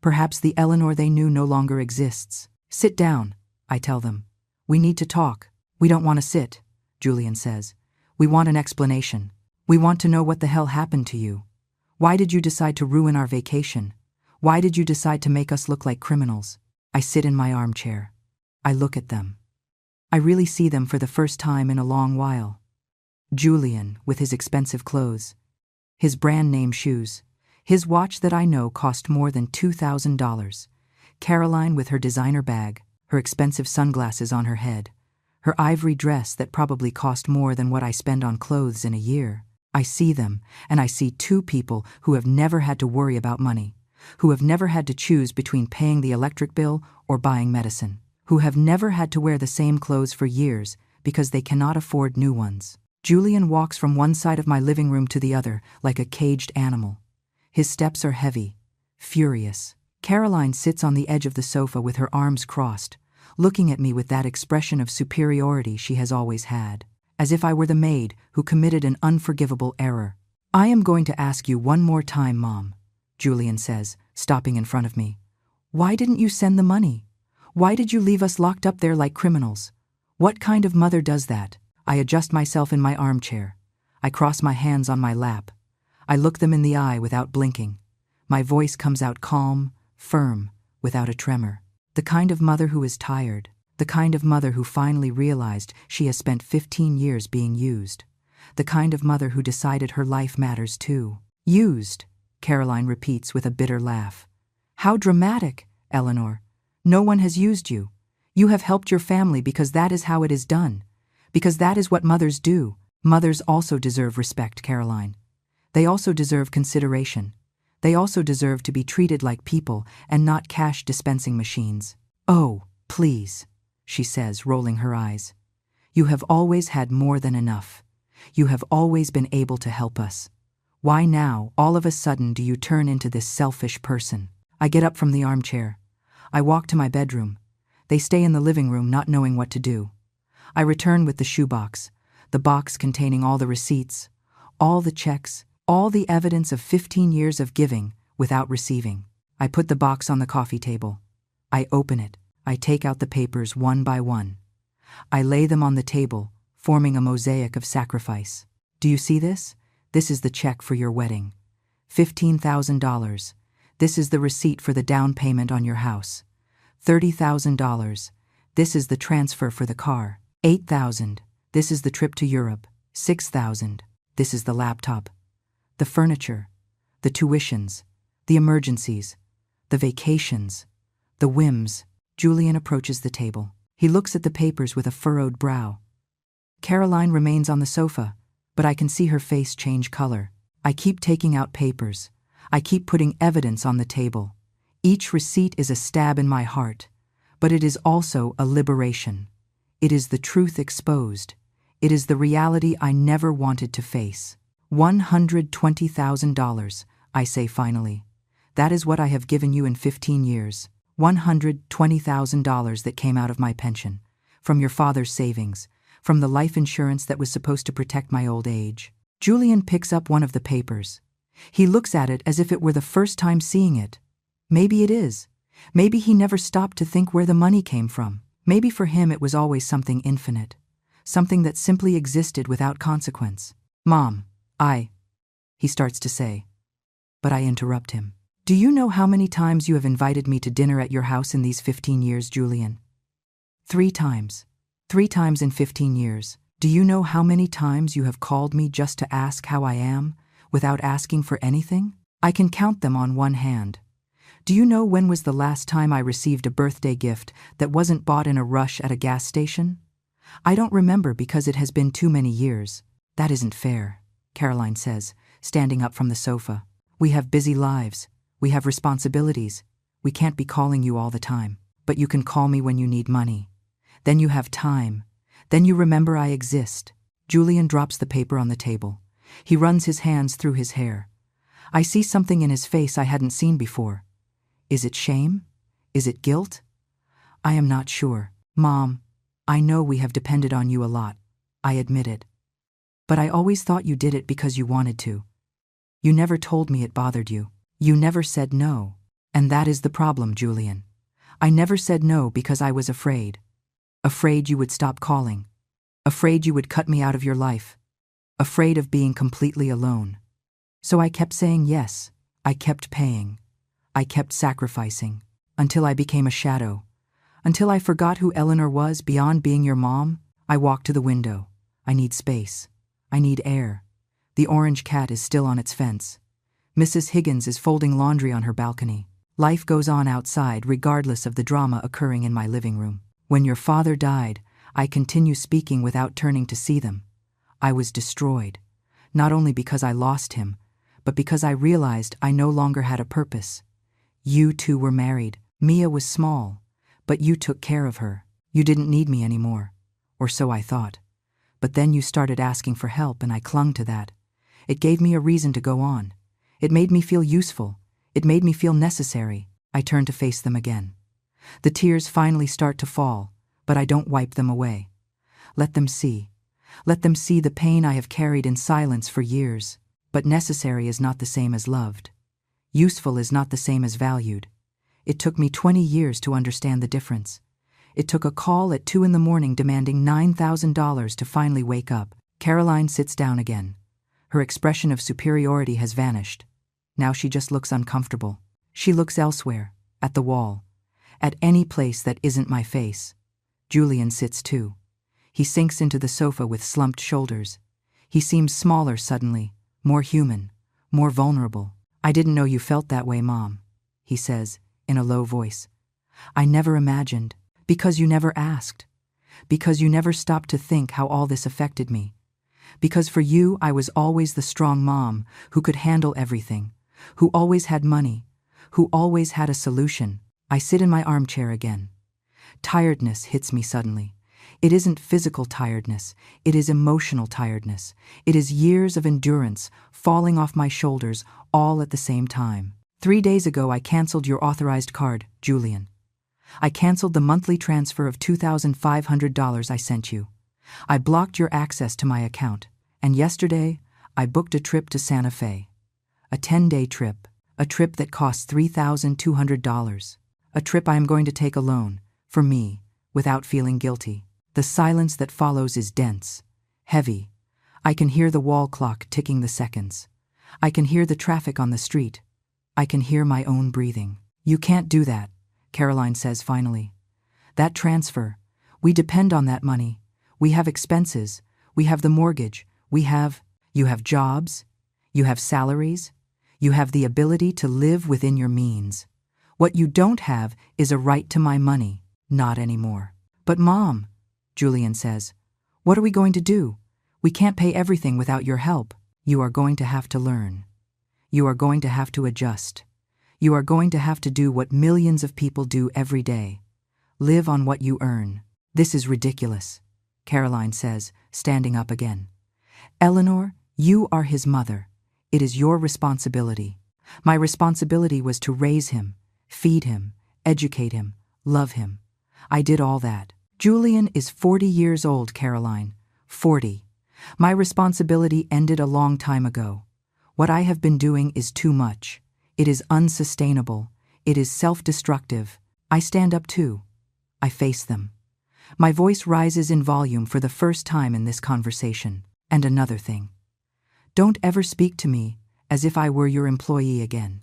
Perhaps the Eleanor they knew no longer exists. "Sit down," I tell them. "We need to talk." "We don't want to sit," Julian says. "We want an explanation." We want to know what the hell happened to you. Why did you decide to ruin our vacation? Why did you decide to make us look like criminals? I sit in my armchair. I look at them. I really see them for the first time in a long while. Julian, with his expensive clothes, his brand-name shoes, his watch that I know cost more than $2,000. Caroline with her designer bag, her expensive sunglasses on her head, her ivory dress that probably cost more than what I spend on clothes in a year. I see them, and I see two people who have never had to worry about money, who have never had to choose between paying the electric bill or buying medicine, who have never had to wear the same clothes for years because they cannot afford new ones. Julian walks from one side of my living room to the other like a caged animal. His steps are heavy, furious. Caroline sits on the edge of the sofa with her arms crossed, looking at me with that expression of superiority she has always had, as if I were the maid who committed an unforgivable error. I am going to ask you one more time, Mom, Julian says, stopping in front of me. Why didn't you send the money? Why did you leave us locked up there like criminals? What kind of mother does that? I adjust myself in my armchair. I cross my hands on my lap. I look them in the eye without blinking. My voice comes out calm, firm, without a tremor. The kind of mother who is tired. The kind of mother who finally realized she has spent 15 years being used. The kind of mother who decided her life matters too. Used, Caroline repeats with a bitter laugh. How dramatic, Eleanor. No one has used you. You have helped your family because that is how it is done. Because that is what mothers do. Mothers also deserve respect, Caroline. They also deserve consideration. They also deserve to be treated like people and not cash dispensing machines. Oh, please, she says, rolling her eyes. You have always had more than enough. You have always been able to help us. Why now, all of a sudden, do you turn into this selfish person? I get up from the armchair. I walk to my bedroom. They stay in the living room, not knowing what to do. I return with the shoebox, the box containing all the receipts, all the checks, all the evidence of 15 years of giving without receiving. I put the box on the coffee table. I open it. I take out the papers one by one. I lay them on the table, forming a mosaic of sacrifice. Do you see this? This is the check for your wedding. $15,000. This is the receipt for the down payment on your house. $30,000. This is the transfer for the car. $8,000. This is the trip to Europe. $6,000. This is the laptop. The furniture. The tuitions. The emergencies. The vacations. The whims. Julian approaches the table. He looks at the papers with a furrowed brow. Caroline remains on the sofa, but I can see her face change color. I keep taking out papers. I keep putting evidence on the table. Each receipt is a stab in my heart, but it is also a liberation. It is the truth exposed. It is the reality I never wanted to face. $120,000, I say finally. That is what I have given you in 15 years. $120,000 that came out of my pension, from your father's savings, from the life insurance that was supposed to protect my old age. Julian picks up one of the papers. He looks at it as if it were the first time seeing it. Maybe it is. Maybe he never stopped to think where the money came from. Maybe for him it was always something infinite, something that simply existed without consequence. Mom, he starts to say. But I interrupt him. Do you know how many times you have invited me to dinner at your house in these 15 years, Julian? 3 times. 3 times in 15 years. Do you know how many times you have called me just to ask how I am, without asking for anything? I can count them on one hand. Do you know when was the last time I received a birthday gift that wasn't bought in a rush at a gas station? I don't remember because it has been too many years. That isn't fair, Caroline says, standing up from the sofa. We have busy lives. We have responsibilities. We can't be calling you all the time. But you can call me when you need money. Then you have time. Then you remember I exist. Julian drops the paper on the table. He runs his hands through his hair. I see something in his face I hadn't seen before. Is it shame? Is it guilt? I am not sure. Mom, I know we have depended on you a lot. I admit it. But I always thought you did it because you wanted to. You never told me it bothered you. You never said no. And that is the problem, Julian. I never said no because I was afraid. Afraid you would stop calling. Afraid you would cut me out of your life. afraid of being completely alone. So I kept saying yes, I kept paying, I kept sacrificing, until I became a shadow, until I forgot who Eleanor was beyond being your mom. I walked to the window. I need space. I need air. The orange cat is still on its fence. Mrs. Higgins is folding laundry on her balcony. Life goes on outside regardless of the drama occurring in my living room. When your father died, I continue speaking without turning to see them. I was destroyed, not only because I lost him, but because I realized I no longer had a purpose. You two were married. Mia was small, but you took care of her. You didn't need me anymore, or so I thought. But then you started asking for help and I clung to that. It gave me a reason to go on. It made me feel useful. It made me feel necessary. I turn to face them again. The tears finally start to fall, but I don't wipe them away. Let them see. Let them see the pain I have carried in silence for years. But necessary is not the same as loved. Useful is not the same as valued. It took me 20 years to understand the difference. It took a call at 2 a.m. demanding $9,000 to finally wake up. Caroline sits down again. Her expression of superiority has vanished. Now she just looks uncomfortable. She looks elsewhere, at the wall, at any place that isn't my face. Julian sits too. He sinks into the sofa with slumped shoulders. He seems smaller suddenly, more human, more vulnerable. I didn't know you felt that way, Mom, he says, in a low voice. I never imagined, because you never asked, because you never stopped to think how all this affected me. Because for you, I was always the strong mom who could handle everything, who always had money, who always had a solution. I sit in my armchair again. Tiredness hits me suddenly. It isn't physical tiredness, it is emotional tiredness. It is years of endurance falling off my shoulders all at the same time. 3 days ago I canceled your authorized card, Julian. I canceled the monthly transfer of $2,500 I sent you. I blocked your access to my account. And yesterday, I booked a trip to Santa Fe. A 10-day trip. A trip that cost $3,200. A trip I am going to take alone, for me, without feeling guilty. The silence that follows is dense, heavy. I can hear the wall clock ticking the seconds. I can hear the traffic on the street. I can hear my own breathing. You can't do that, Caroline says finally. That transfer, we depend on that money. We have expenses. We have the mortgage. You have jobs. You have salaries. You have the ability to live within your means. What you don't have is a right to my money. Not anymore. But Mom, Julian says, what are we going to do? We can't pay everything without your help. You are going to have to learn. You are going to have to adjust. You are going to have to do what millions of people do every day. Live on what you earn. This is ridiculous, Caroline says, standing up again. Eleanor, you are his mother. It is your responsibility. My responsibility was to raise him, feed him, educate him, love him. I did all that. Julian is 40 years old, Caroline. 40. My responsibility ended a long time ago. What I have been doing is too much. It is unsustainable. It is self-destructive. I stand up too. I face them. My voice rises in volume for the first time in this conversation. And another thing. Don't ever speak to me as if I were your employee again.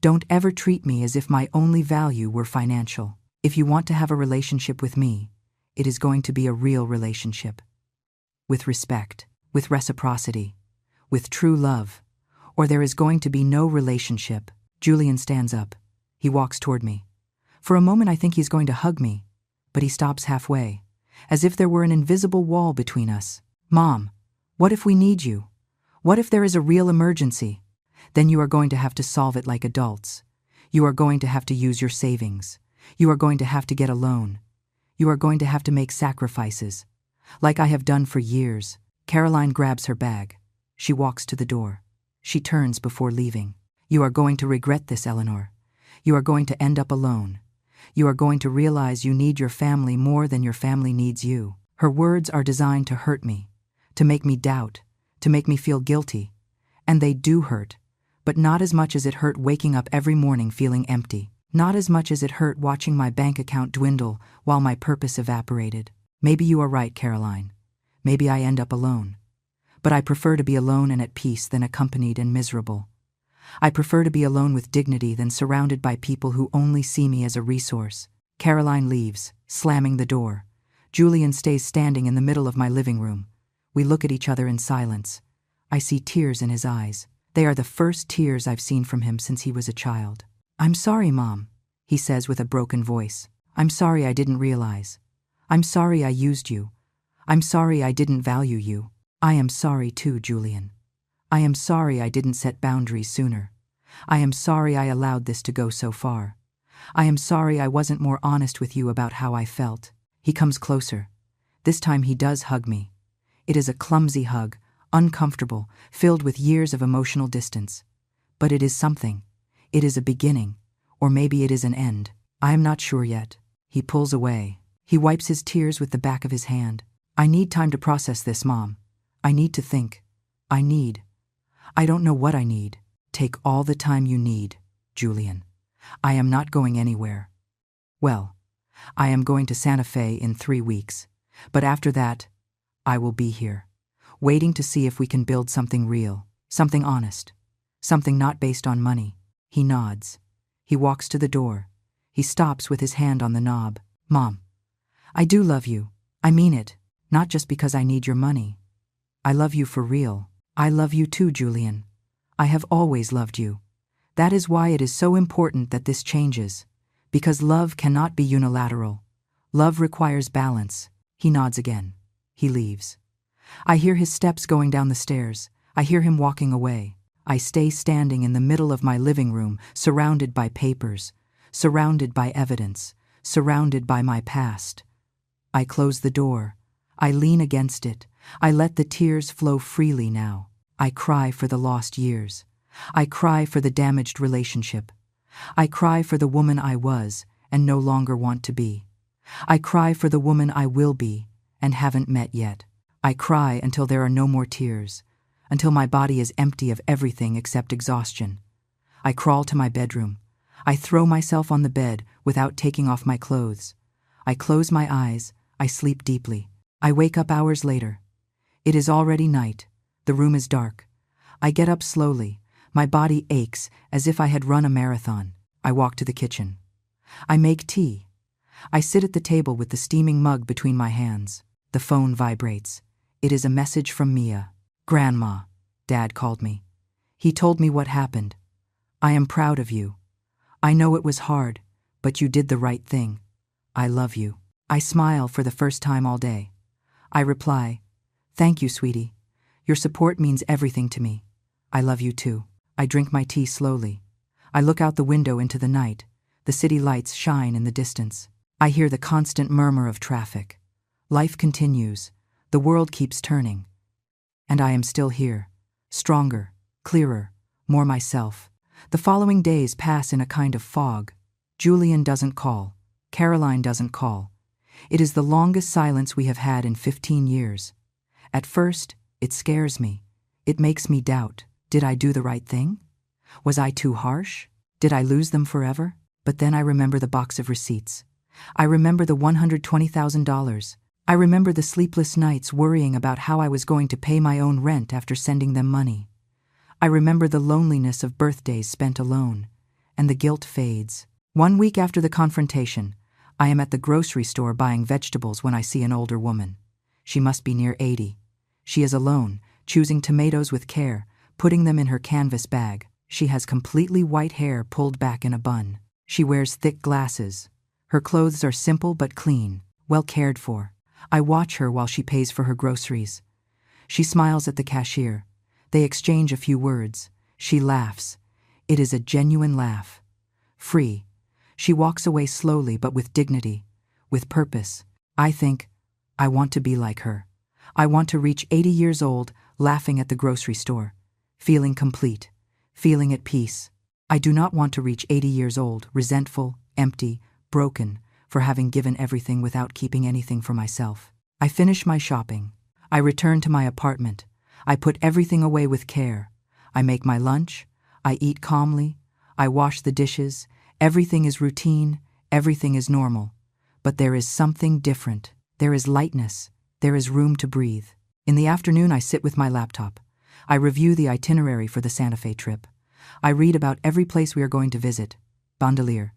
Don't ever treat me as if my only value were financial. If you want to have a relationship with me, it is going to be a real relationship. With respect, with reciprocity, with true love, or there is going to be no relationship. Julian stands up. He walks toward me. For a moment I think he's going to hug me, but he stops halfway, as if there were an invisible wall between us. Mom, what if we need you? What if there is a real emergency? Then you are going to have to solve it like adults. You are going to have to use your savings. You are going to have to get a loan. You are going to have to make sacrifices, like I have done for years. Caroline grabs her bag. She walks to the door. She turns before leaving. You are going to regret this, Eleanor. You are going to end up alone. You are going to realize you need your family more than your family needs you. Her words are designed to hurt me, to make me doubt, to make me feel guilty. And they do hurt, but not as much as it hurt waking up every morning feeling empty. Not as much as it hurt watching my bank account dwindle while my purpose evaporated. Maybe you are right, Caroline. Maybe I end up alone. But I prefer to be alone and at peace than accompanied and miserable. I prefer to be alone with dignity than surrounded by people who only see me as a resource. Caroline leaves, slamming the door. Julian stays standing in the middle of my living room. We look at each other in silence. I see tears in his eyes. They are the first tears I've seen from him since he was a child. "I'm sorry, Mom," he says with a broken voice. "I'm sorry I didn't realize. I'm sorry I used you. I'm sorry I didn't value you. I am sorry too, Julian. I am sorry I didn't set boundaries sooner. I am sorry I allowed this to go so far. I am sorry I wasn't more honest with you about how I felt." He comes closer. This time he does hug me. It is a clumsy hug, uncomfortable, filled with years of emotional distance. But it is something. It is a beginning, or maybe it is an end. I am not sure yet. He pulls away. He wipes his tears with the back of his hand. "I need time to process this, Mom. I need to think. I don't know what I need." "Take all the time you need, Julian. I am not going anywhere. Well, I am going to Santa Fe in 3 weeks, but after that, I will be here, waiting to see if we can build something real, something honest, something not based on money." He nods. He walks to the door. He stops with his hand on the knob. "Mom, I do love you. I mean it, not just because I need your money. I love you for real. I love you too, Julian. I have always loved you. That is why it is so important that this changes, because love cannot be unilateral. Love requires balance." He nods again. He leaves. I hear his steps going down the stairs. I hear him walking away. I stay standing in the middle of my living room, surrounded by papers, surrounded by evidence, surrounded by my past. I close the door. I lean against it. I let the tears flow freely now. I cry for the lost years. I cry for the damaged relationship. I cry for the woman I was and no longer want to be. I cry for the woman I will be and haven't met yet. I cry until there are no more tears, until my body is empty of everything except exhaustion. I crawl to my bedroom. I throw myself on the bed without taking off my clothes. I close my eyes. I sleep deeply. I wake up hours later. It is already night. The room is dark. I get up slowly. My body aches as if I had run a marathon. I walk to the kitchen. I make tea. I sit at the table with the steaming mug between my hands. The phone vibrates. It is a message from Mia. "Grandma," Dad called me. He told me what happened. "I am proud of you. I know it was hard, but you did the right thing. I love you." I smile for the first time all day. I reply, "Thank you, sweetie. Your support means everything to me. I love you too." I drink my tea slowly. I look out the window into the night. The city lights shine in the distance. I hear the constant murmur of traffic. Life continues. The world keeps turning. And I am still here. Stronger, clearer, more myself. The following days pass in a kind of fog. Julian doesn't call. Caroline doesn't call. It is the longest silence we have had in 15 years. At first, it scares me. It makes me doubt. Did I do the right thing? Was I too harsh? Did I lose them forever? But then I remember the box of receipts. I remember the $120,000. I remember the sleepless nights worrying about how I was going to pay my own rent after sending them money. I remember the loneliness of birthdays spent alone, and the guilt fades. 1 week after the confrontation, I am at the grocery store buying vegetables when I see an older woman. She must be near 80. She is alone, choosing tomatoes with care, putting them in her canvas bag. She has completely white hair pulled back in a bun. She wears thick glasses. Her clothes are simple but clean, well cared for. I watch her while she pays for her groceries. She smiles at the cashier. They exchange a few words. She laughs. It is a genuine laugh. Free. She walks away slowly but with dignity, with purpose. I think, I want to be like her. I want to reach 80 years old, laughing at the grocery store, feeling complete, feeling at peace. I do not want to reach 80 years old, resentful, empty, broken, for having given everything without keeping anything for myself. I finish my shopping. I return to my apartment. I put everything away with care. I make my lunch. I eat calmly. I wash the dishes. Everything is routine. Everything is normal. But there is something different. There is lightness. There is room to breathe. In the afternoon, I sit with my laptop. I review the itinerary for the Santa Fe trip. I read about every place we are going to visit: Bandelier,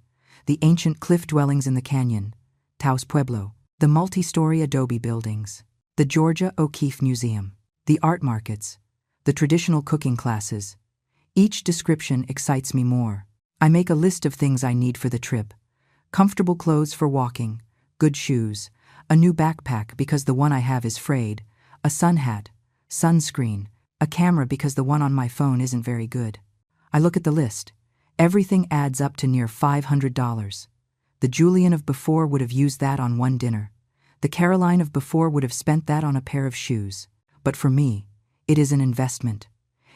the ancient cliff dwellings in the canyon; Taos Pueblo, the multi-story adobe buildings; the Georgia O'Keeffe Museum; the art markets; the traditional cooking classes. Each description excites me more. I make a list of things I need for the trip: comfortable clothes for walking, good shoes, a new backpack because the one I have is frayed, a sun hat, sunscreen, a camera because the one on my phone isn't very good. I look at the list. Everything adds up to near $500. The Julian of before would have used that on one dinner. The Caroline of before would have spent that on a pair of shoes. But for me, it is an investment.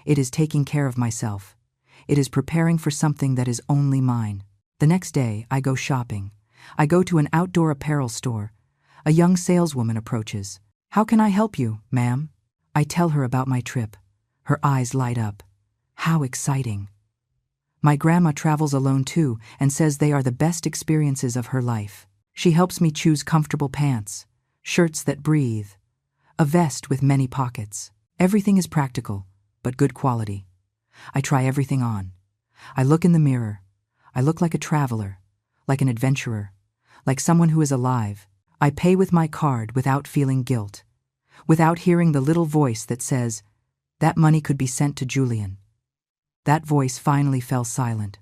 It is taking care of myself. It is preparing for something that is only mine. The next day, I go shopping. I go to an outdoor apparel store. A young saleswoman approaches. "How can I help you, ma'am?" I tell her about my trip. Her eyes light up. How exciting. My grandma travels alone too and says they are the best experiences of her life. She helps me choose comfortable pants, shirts that breathe, a vest with many pockets. Everything is practical, but good quality. I try everything on. I look in the mirror. I look like a traveler, like an adventurer, like someone who is alive. I pay with my card without feeling guilt, without hearing the little voice that says, "That money could be sent to Julian." That voice finally fell silent,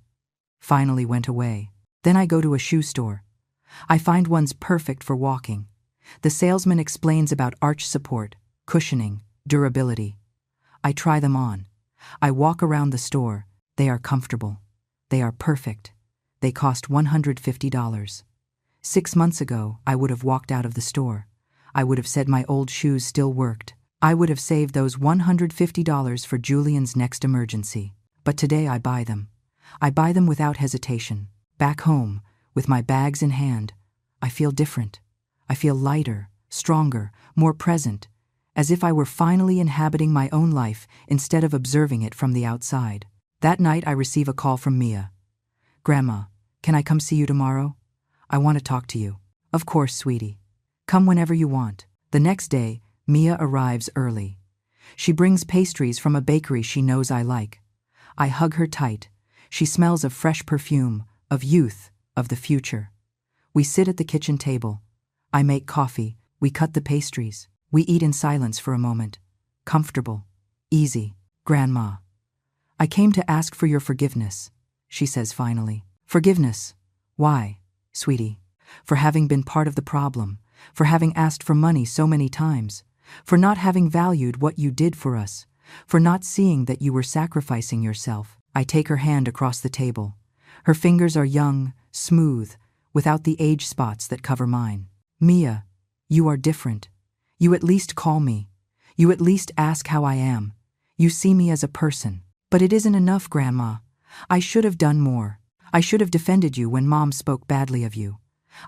finally went away. Then I go to a shoe store. I find ones perfect for walking. The salesman explains about arch support, cushioning, durability. I try them on. I walk around the store. They are comfortable. They are perfect. They cost $150. 6 months ago, I would have walked out of the store. I would have said my old shoes still worked. I would have saved those $150 for Julian's next emergency. But today I buy them. I buy them without hesitation. Back home, with my bags in hand, I feel different. I feel lighter, stronger, more present, as if I were finally inhabiting my own life instead of observing it from the outside. That night I receive a call from Mia. "Grandma, can I come see you tomorrow? I want to talk to you." "Of course, sweetie. Come whenever you want." The next day, Mia arrives early. She brings pastries from a bakery she knows I like. I hug her tight. She smells of fresh perfume, of youth, of the future. We sit at the kitchen table. I make coffee. We cut the pastries. We eat in silence for a moment. Comfortable. Easy. "Grandma, I came to ask for your forgiveness," she says finally. "Forgiveness? Why, sweetie?" "For having been part of the problem, for having asked for money so many times, for not having valued what you did for us, for not seeing that you were sacrificing yourself." I take her hand across the table. Her fingers are young, smooth, without the age spots that cover mine. "Mia, you are different. You at least call me. You at least ask how I am. You see me as a person." "But it isn't enough, Grandma. I should have done more. I should have defended you when Mom spoke badly of you.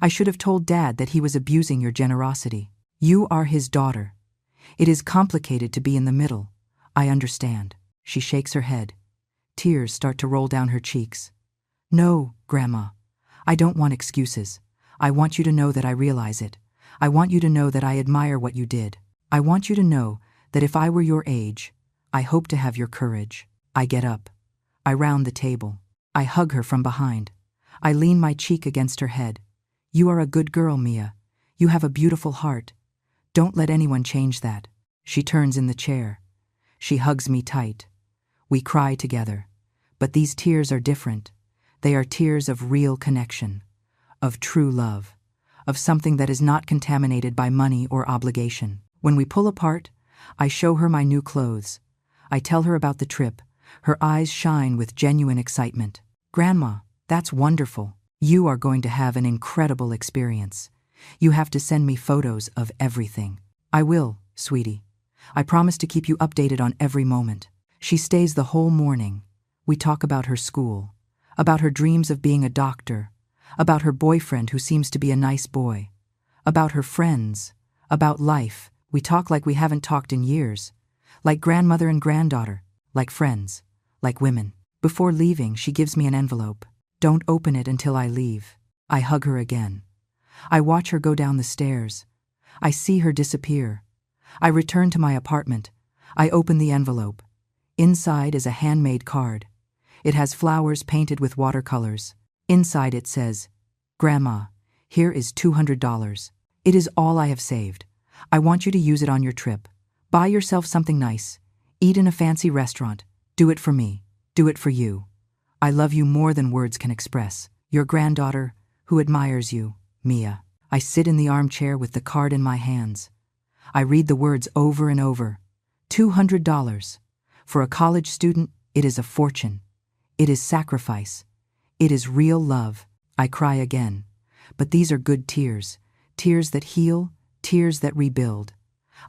I should have told Dad that he was abusing your generosity. You are his daughter. It is complicated to be in the middle. I understand." She shakes her head. Tears start to roll down her cheeks. "No, Grandma. I don't want excuses. I want you to know that I realize it. I want you to know that I admire what you did. I want you to know that if I were your age, I hope to have your courage." I get up. I round the table. I hug her from behind. I lean my cheek against her head. "You are a good girl, Mia. You have a beautiful heart. Don't let anyone change that." She turns in the chair. She hugs me tight. We cry together. But these tears are different. They are tears of real connection, of true love, of something that is not contaminated by money or obligation. When we pull apart, I show her my new clothes. I tell her about the trip. Her eyes shine with genuine excitement. "Grandma, that's wonderful. You are going to have an incredible experience. You have to send me photos of everything." "I will, sweetie. I promise to keep you updated on every moment." She stays the whole morning. We talk about her school, about her dreams of being a doctor, about her boyfriend who seems to be a nice boy, about her friends, about life. We talk like we haven't talked in years, like grandmother and granddaughter, like friends, like women. Before leaving, she gives me an envelope. "Don't open it until I leave." I hug her again. I watch her go down the stairs. I see her disappear. I return to my apartment. I open the envelope. Inside is a handmade card. It has flowers painted with watercolors. Inside it says, "Grandma, here is $200. It is all I have saved. I want you to use it on your trip. Buy yourself something nice. Eat in a fancy restaurant. Do it for me. Do it for you. I love you more than words can express. Your granddaughter, who admires you, Mia." I sit in the armchair with the card in my hands. I read the words over and over. $200. For a college student, it is a fortune. It is sacrifice. It is real love. I cry again. But these are good tears. Tears that heal, tears that rebuild.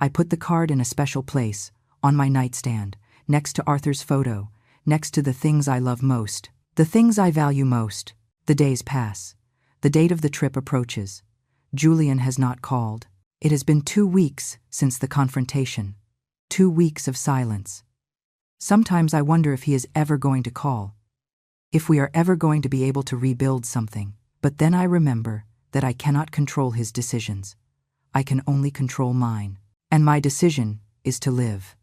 I put the card in a special place, on my nightstand, next to Arthur's photo, next to the things I love most, the things I value most. The days pass. The date of the trip approaches. Julian has not called. It has been 2 weeks since the confrontation. 2 weeks of silence. Sometimes I wonder if he is ever going to call. If we are ever going to be able to rebuild something. But then I remember that I cannot control his decisions. I can only control mine. And my decision is to live.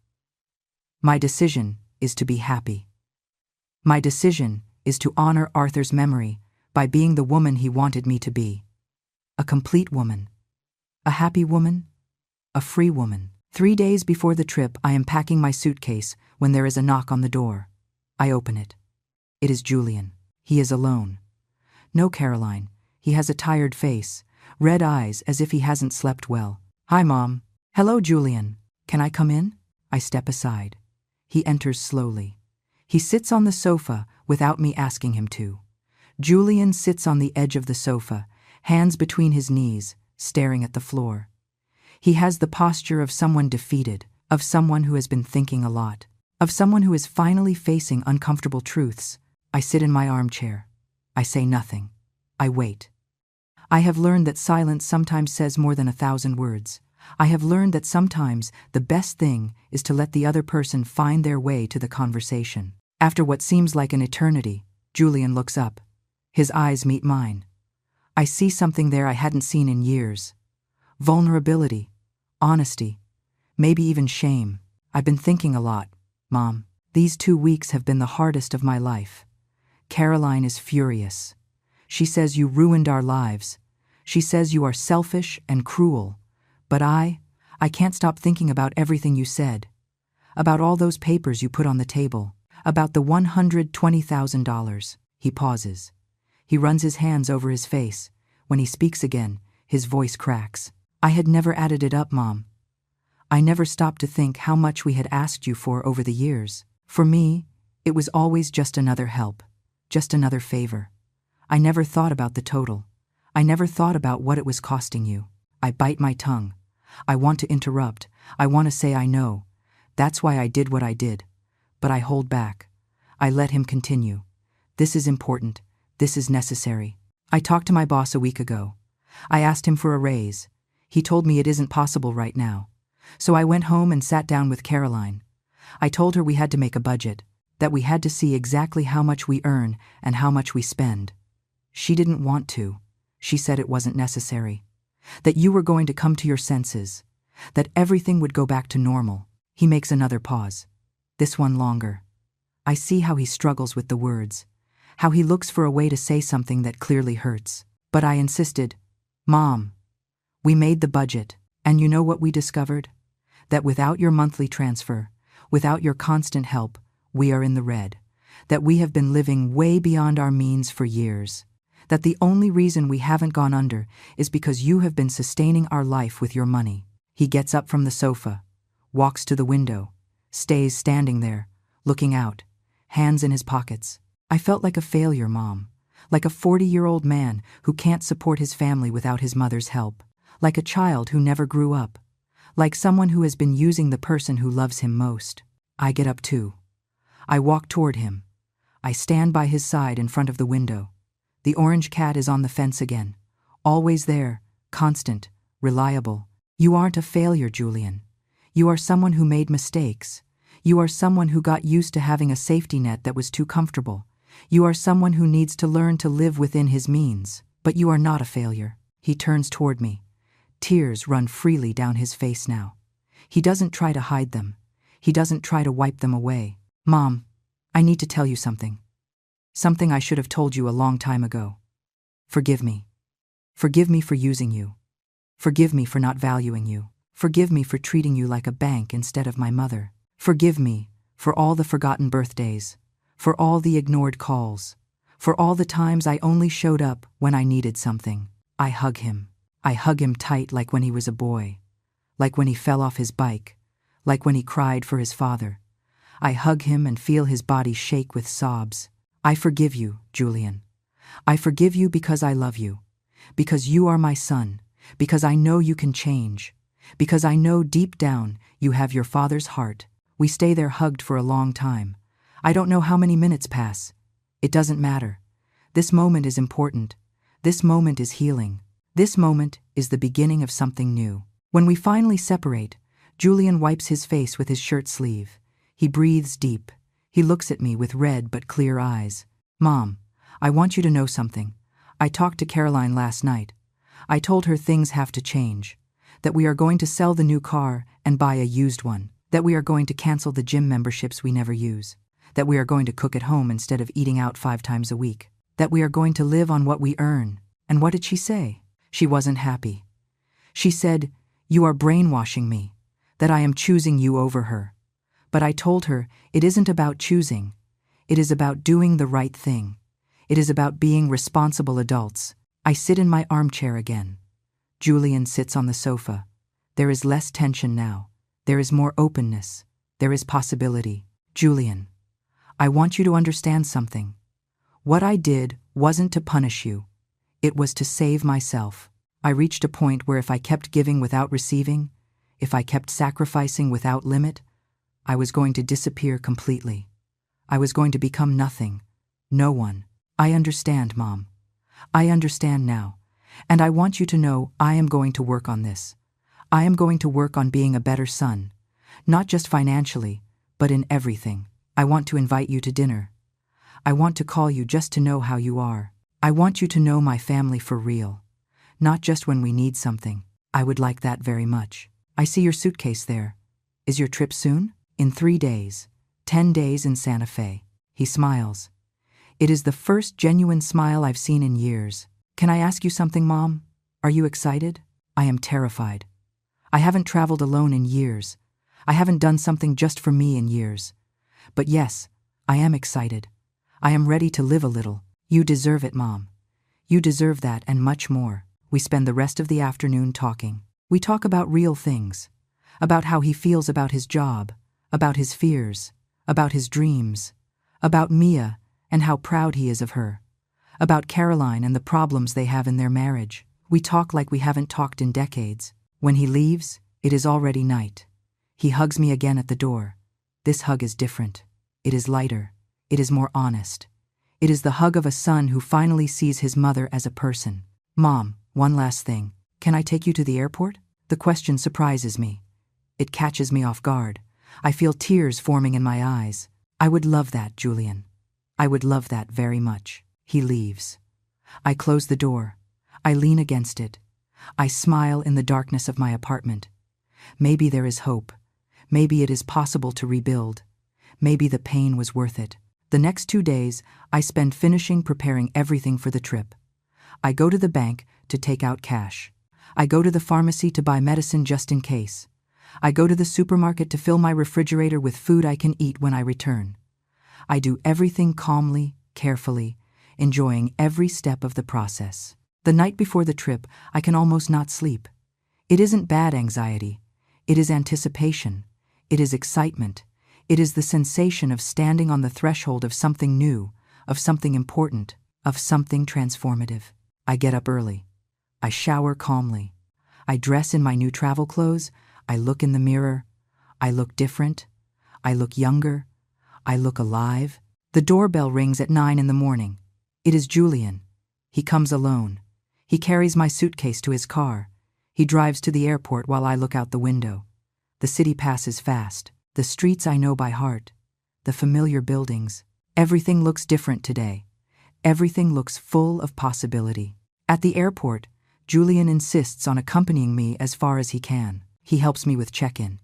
My decision is to be happy. My decision is to honor Arthur's memory by being the woman he wanted me to be. A complete woman. A happy woman. A free woman. 3 days before the trip, I am packing my suitcase when there is a knock on the door. I open it. It is Julian. He is alone. No Caroline. He has a tired face, red eyes as if he hasn't slept well. "Hi, Mom." "Hello, Julian. Can I come in?" I step aside. He enters slowly. He sits on the sofa without me asking him to. Julian sits on the edge of the sofa, hands between his knees, staring at the floor. He has the posture of someone defeated, of someone who has been thinking a lot, of someone who is finally facing uncomfortable truths. I sit in my armchair. I say nothing. I wait. I have learned that silence sometimes says more than 1,000 words. I have learned that sometimes the best thing is to let the other person find their way to the conversation. After what seems like an eternity, Julian looks up. His eyes meet mine. I see something there I hadn't seen in years. Vulnerability, honesty, maybe even shame. I've been thinking a lot, Mom. These 2 weeks have been the hardest of my life. Caroline is furious. She says you ruined our lives. She says you are selfish and cruel. But I can't stop thinking about everything you said. About all those papers you put on the table. About the $120,000. He pauses. He runs his hands over his face. When he speaks again, his voice cracks. "I had never added it up, Mom. I never stopped to think how much we had asked you for over the years. For me, it was always just another help, just another favor. I never thought about the total. I never thought about what it was costing you." I bite my tongue. I want to interrupt. I want to say I know. That's why I did what I did. But I hold back. I let him continue. "This is important. This is necessary. I talked to my boss a week ago. I asked him for a raise. He told me it isn't possible right now. So I went home and sat down with Caroline. I told her we had to make a budget, that we had to see exactly how much we earn and how much we spend. She didn't want to. She said it wasn't necessary. That you were going to come to your senses. That everything would go back to normal." He makes another pause. This one longer. I see how he struggles with the words. How he looks for a way to say something that clearly hurts. But I insisted, "Mom, we made the budget, and you know what we discovered? That without your monthly transfer, without your constant help, we are in the red. That we have been living way beyond our means for years. That the only reason we haven't gone under is because you have been sustaining our life with your money." He gets up from the sofa, walks to the window, stays standing there, looking out, hands in his pockets. I felt like a failure, Mom. Like a 40-year-old man who can't support his family without his mother's help. Like a child who never grew up. Like someone who has been using the person who loves him most. I get up too. I walk toward him. I stand by his side in front of the window. The orange cat is on the fence again. Always there, constant, reliable. You aren't a failure, Julian. You are someone who made mistakes. You are someone who got used to having a safety net that was too comfortable. You are someone who needs to learn to live within his means. But you are not a failure. He turns toward me. Tears run freely down his face now. He doesn't try to hide them. He doesn't try to wipe them away. Mom, I need to tell you something. Something I should have told you a long time ago. Forgive me. Forgive me for using you. Forgive me for not valuing you. Forgive me for treating you like a bank instead of my mother. Forgive me for all the forgotten birthdays, for all the ignored calls, for all the times I only showed up when I needed something. I hug him. I hug him tight like when he was a boy, like when he fell off his bike, like when he cried for his father. I hug him and feel his body shake with sobs. I forgive you, Julian. I forgive you because I love you, because you are my son, because I know you can change, because I know deep down you have your father's heart. We stay there hugged for a long time. I don't know how many minutes pass. It doesn't matter. This moment is important. This moment is healing. This moment is the beginning of something new. When we finally separate, Julian wipes his face with his shirt sleeve. He breathes deep. He looks at me with red but clear eyes. Mom, I want you to know something. I talked to Caroline last night. I told her things have to change, that we are going to sell the new car and buy a used one, that we are going to cancel the gym memberships we never use, that we are going to cook at home instead of eating out 5 times a week, that we are going to live on what we earn. And what did she say? She wasn't happy. She said, "You are brainwashing me, that I am choosing you over her." But I told her it isn't about choosing. It is about doing the right thing. It is about being responsible adults. I sit in my armchair again. Julian sits on the sofa. There is less tension now. There is more openness. There is possibility. Julian, I want you to understand something. What I did wasn't to punish you. It was to save myself. I reached a point where if I kept giving without receiving, if I kept sacrificing without limit, I was going to disappear completely. I was going to become nothing. No one. I understand, Mom. I understand now. And I want you to know I am going to work on this. I am going to work on being a better son. Not just financially, but in everything. I want to invite you to dinner. I want to call you just to know how you are. I want you to know my family for real. Not just when we need something. I would like that very much. I see your suitcase there. Is your trip soon? In 3 days. 10 days in Santa Fe. He smiles. It is the first genuine smile I've seen in years. Can I ask you something, Mom? Are you excited? I am terrified. I haven't traveled alone in years. I haven't done something just for me in years. But yes, I am excited. I am ready to live a little. You deserve it, Mom. You deserve that and much more. We spend the rest of the afternoon talking. We talk about real things. About how he feels about his job, about his fears, about his dreams, about Mia and how proud he is of her, about Caroline and the problems they have in their marriage. We talk like we haven't talked in decades. When he leaves, it is already night. He hugs me again at the door. This hug is different. It is lighter. It is more honest. It is the hug of a son who finally sees his mother as a person. Mom, one last thing. Can I take you to the airport? The question surprises me. It catches me off guard. I feel tears forming in my eyes. I would love that, Julian. I would love that very much. He leaves. I close the door. I lean against it. I smile in the darkness of my apartment. Maybe there is hope. Maybe it is possible to rebuild. Maybe the pain was worth it. The next 2 days, I spend finishing preparing everything for the trip. I go to the bank to take out cash. I go to the pharmacy to buy medicine just in case. I go to the supermarket to fill my refrigerator with food I can eat when I return. I do everything calmly, carefully, enjoying every step of the process. The night before the trip, I can almost not sleep. It isn't bad anxiety. It is anticipation. It is excitement. It is the sensation of standing on the threshold of something new, of something important, of something transformative. I get up early. I shower calmly. I dress in my new travel clothes. I look in the mirror. I look different. I look younger. I look alive. The doorbell rings at 9 in the morning. It is Julian. He comes alone. He carries my suitcase to his car. He drives to the airport while I look out the window. The city passes fast. The streets I know by heart. The familiar buildings. Everything looks different today. Everything looks full of possibility. At the airport, Julian insists on accompanying me as far as he can. He helps me with check-in.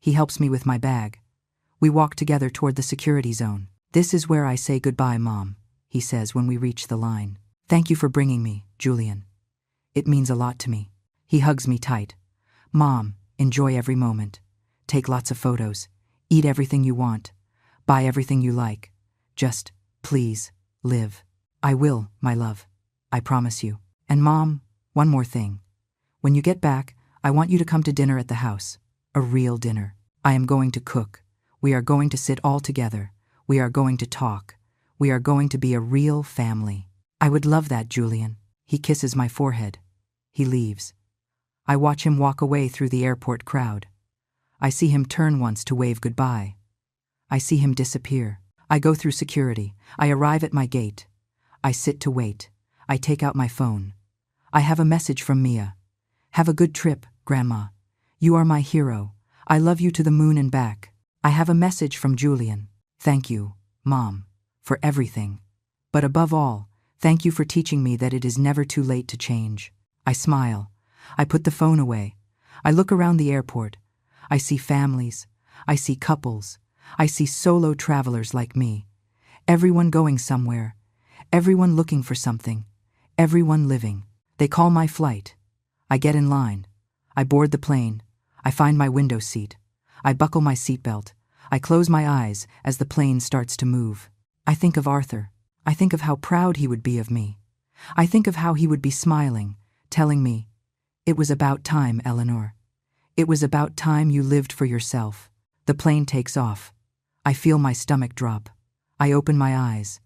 He helps me with my bag. We walk together toward the security zone. "This is where I say goodbye, Mom," he says when we reach the line. "Thank you for bringing me, Julian. It means a lot to me." He hugs me tight. "Mom, enjoy every moment. Take lots of photos. Eat everything you want. Buy everything you like. Just, please, live." "I will, my love. I promise you. And Mom, one more thing. When you get back, I want you to come to dinner at the house. A real dinner. I am going to cook. We are going to sit all together. We are going to talk. We are going to be a real family." "I would love that, Julian." He kisses my forehead. He leaves. I watch him walk away through the airport crowd. I see him turn once to wave goodbye. I see him disappear. I go through security. I arrive at my gate. I sit to wait. I take out my phone. I have a message from Mia. "Have a good trip, Grandma. You are my hero. I love you to the moon and back." I have a message from Julian. "Thank you, Mom, for everything. But above all, thank you for teaching me that it is never too late to change." I smile. I put the phone away. I look around the airport. I see families. I see couples. I see solo travelers like me. Everyone going somewhere. Everyone looking for something. Everyone living. They call my flight. I get in line. I board the plane. I find my window seat. I buckle my seatbelt. I close my eyes as the plane starts to move. I think of Arthur. I think of how proud he would be of me. I think of how he would be smiling, telling me, "It was about time, Eleanor. It was about time you lived for yourself." The plane takes off. I feel my stomach drop. I open my eyes.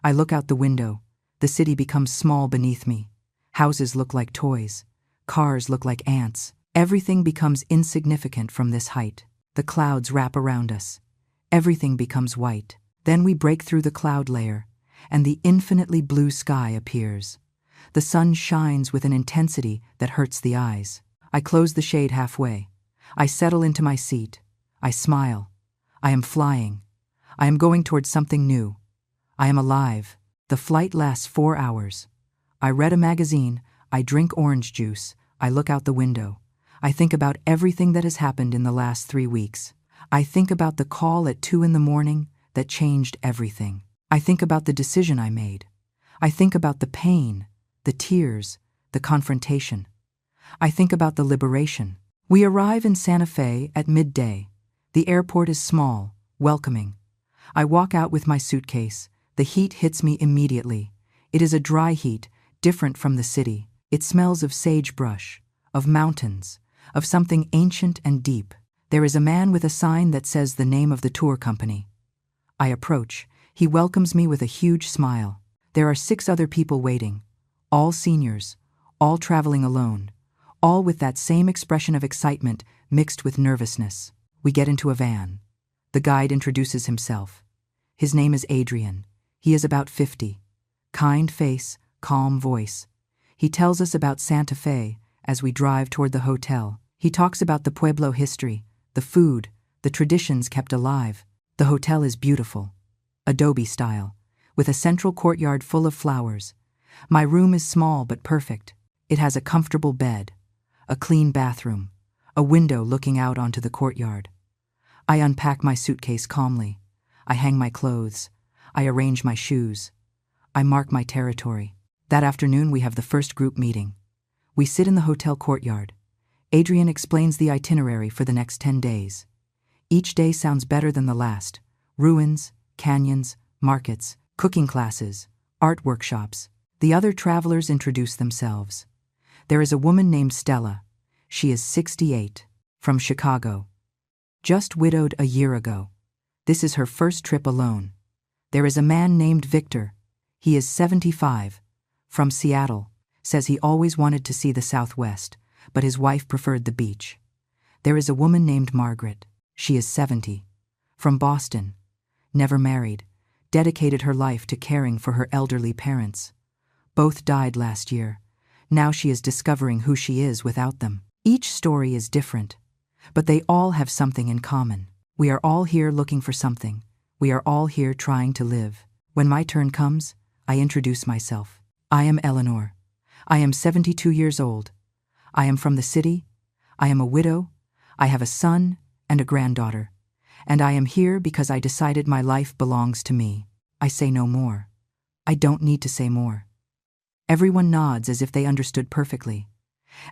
I look out the window. The city becomes small beneath me. Houses look like toys. Cars look like ants. Everything becomes insignificant from this height. The clouds wrap around us. Everything becomes white. Then we break through the cloud layer, and the infinitely blue sky appears. The sun shines with an intensity that hurts the eyes. I close the shade halfway. I settle into my seat. I smile. I am flying. I am going towards something new. I am alive. The flight lasts 4 hours. I read a magazine. I drink orange juice. I look out the window. I think about everything that has happened in the last 3 weeks. I think about the call at 2 a.m. that changed everything. I think about the decision I made. I think about the pain, the tears, the confrontation. I think about the liberation. We arrive in Santa Fe at midday. The airport is small, welcoming. I walk out with my suitcase. The heat hits me immediately. It is a dry heat, different from the city. It smells of sagebrush, of mountains, of something ancient and deep. There is a man with a sign that says the name of the tour company. I approach. He welcomes me with a huge smile. There are 6 other people waiting, all seniors, all traveling alone, all with that same expression of excitement mixed with nervousness. We get into a van. The guide introduces himself. His name is Adrian. He is about 50. Kind face, calm voice. He tells us about Santa Fe as we drive toward the hotel. He talks about the Pueblo history, the food, the traditions kept alive. The hotel is beautiful, adobe style, with a central courtyard full of flowers. My room is small but perfect. It has a comfortable bed, a clean bathroom, a window looking out onto the courtyard. I unpack my suitcase calmly. I hang my clothes. I arrange my shoes. I mark my territory. That afternoon we have the first group meeting. We sit in the hotel courtyard. Adrian explains the itinerary for the next 10 days. Each day sounds better than the last. Ruins, canyons, markets, cooking classes, art workshops. The other travelers introduce themselves. There is a woman named Stella. She is 68, from Chicago. Just widowed a year ago. This is her first trip alone. There is a man named Victor. He is 75, from Seattle. Says he always wanted to see the Southwest, but his wife preferred the beach. There is a woman named Margaret. She is 70, from Boston. Never married, dedicated her life to caring for her elderly parents. Both died last year. Now she is discovering who she is without them. Each story is different, but they all have something in common. We are all here looking for something. We are all here trying to live. When my turn comes, I introduce myself. I am Eleanor. I am 72 years old. I am from the city. I am a widow. I have a son and a granddaughter. And I am here because I decided my life belongs to me. I say no more. I don't need to say more. Everyone nods as if they understood perfectly,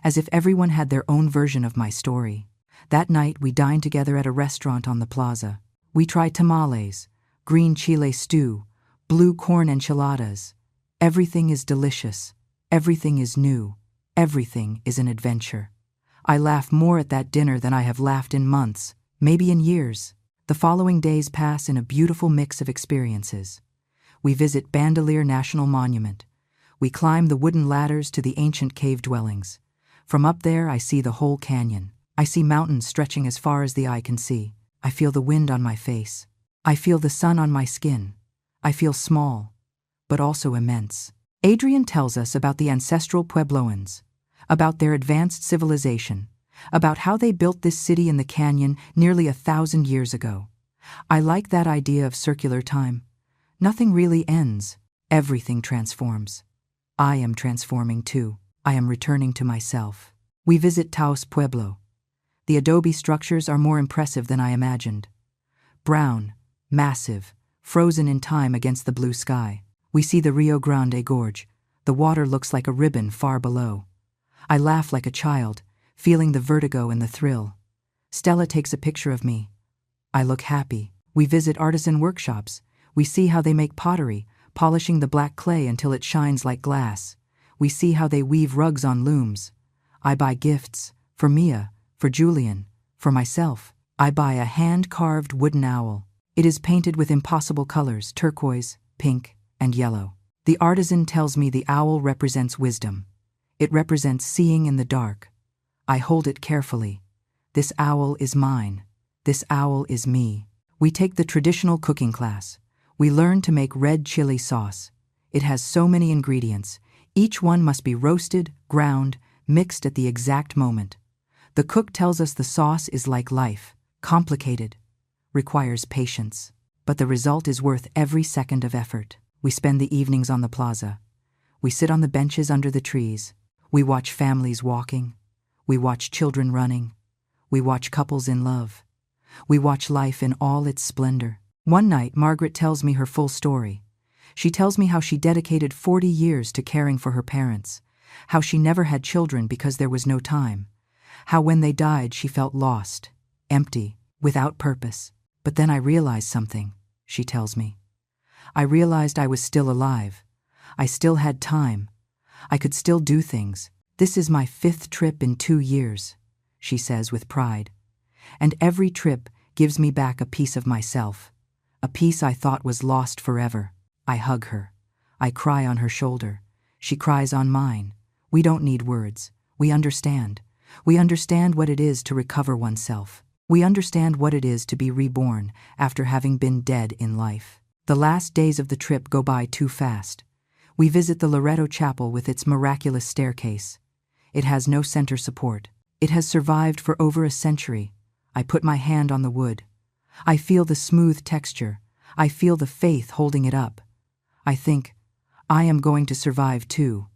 as if everyone had their own version of my story. That night we dined together at a restaurant on the plaza. We tried tamales, green chile stew, blue corn enchiladas. Everything is delicious. Everything is new. Everything is an adventure. I laugh more at that dinner than I have laughed in months, maybe in years. The following days pass in a beautiful mix of experiences. We visit Bandelier National Monument. We climb the wooden ladders to the ancient cave dwellings. From up there I see the whole canyon. I see mountains stretching as far as the eye can see. I feel the wind on my face. I feel the sun on my skin. I feel small, but also immense. Adrian tells us about the ancestral Puebloans, about their advanced civilization, about how they built this city in the canyon nearly 1,000 years ago. I like that idea of circular time. Nothing really ends. Everything transforms. I am transforming too. I am returning to myself. We visit Taos Pueblo. The adobe structures are more impressive than I imagined. Brown, massive, frozen in time against the blue sky. We see the Rio Grande Gorge. The water looks like a ribbon far below. I laugh like a child, feeling the vertigo and the thrill. Stella takes a picture of me. I look happy. We visit artisan workshops. We see how they make pottery, polishing the black clay until it shines like glass. We see how they weave rugs on looms. I buy gifts, for Mia, for Julian, for myself. I buy a hand-carved wooden owl. It is painted with impossible colors, turquoise, pink, and yellow. The artisan tells me the owl represents wisdom. It represents seeing in the dark. I hold it carefully. This owl is mine. This owl is me. We take the traditional cooking class. We learn to make red chili sauce. It has so many ingredients. Each one must be roasted, ground, mixed at the exact moment. The cook tells us the sauce is like life, complicated, requires patience. But the result is worth every second of effort. We spend the evenings on the plaza. We sit on the benches under the trees. We watch families walking. We watch children running. We watch couples in love. We watch life in all its splendor. One night, Margaret tells me her full story. She tells me how she dedicated 40 years to caring for her parents, how she never had children because there was no time, how when they died she felt lost, empty, without purpose. But then I realized something, she tells me. I realized I was still alive. I still had time. I could still do things. This is my 5th trip in 2 years, she says with pride. And every trip gives me back a piece of myself, a piece I thought was lost forever. I hug her. I cry on her shoulder. She cries on mine. We don't need words. We understand. We understand what it is to recover oneself. We understand what it is to be reborn after having been dead in life. The last days of the trip go by too fast. We visit the Loreto Chapel with its miraculous staircase. It has no center support. It has survived for over a century. I put my hand on the wood. I feel the smooth texture. I feel the faith holding it up. I think, I am going to survive too.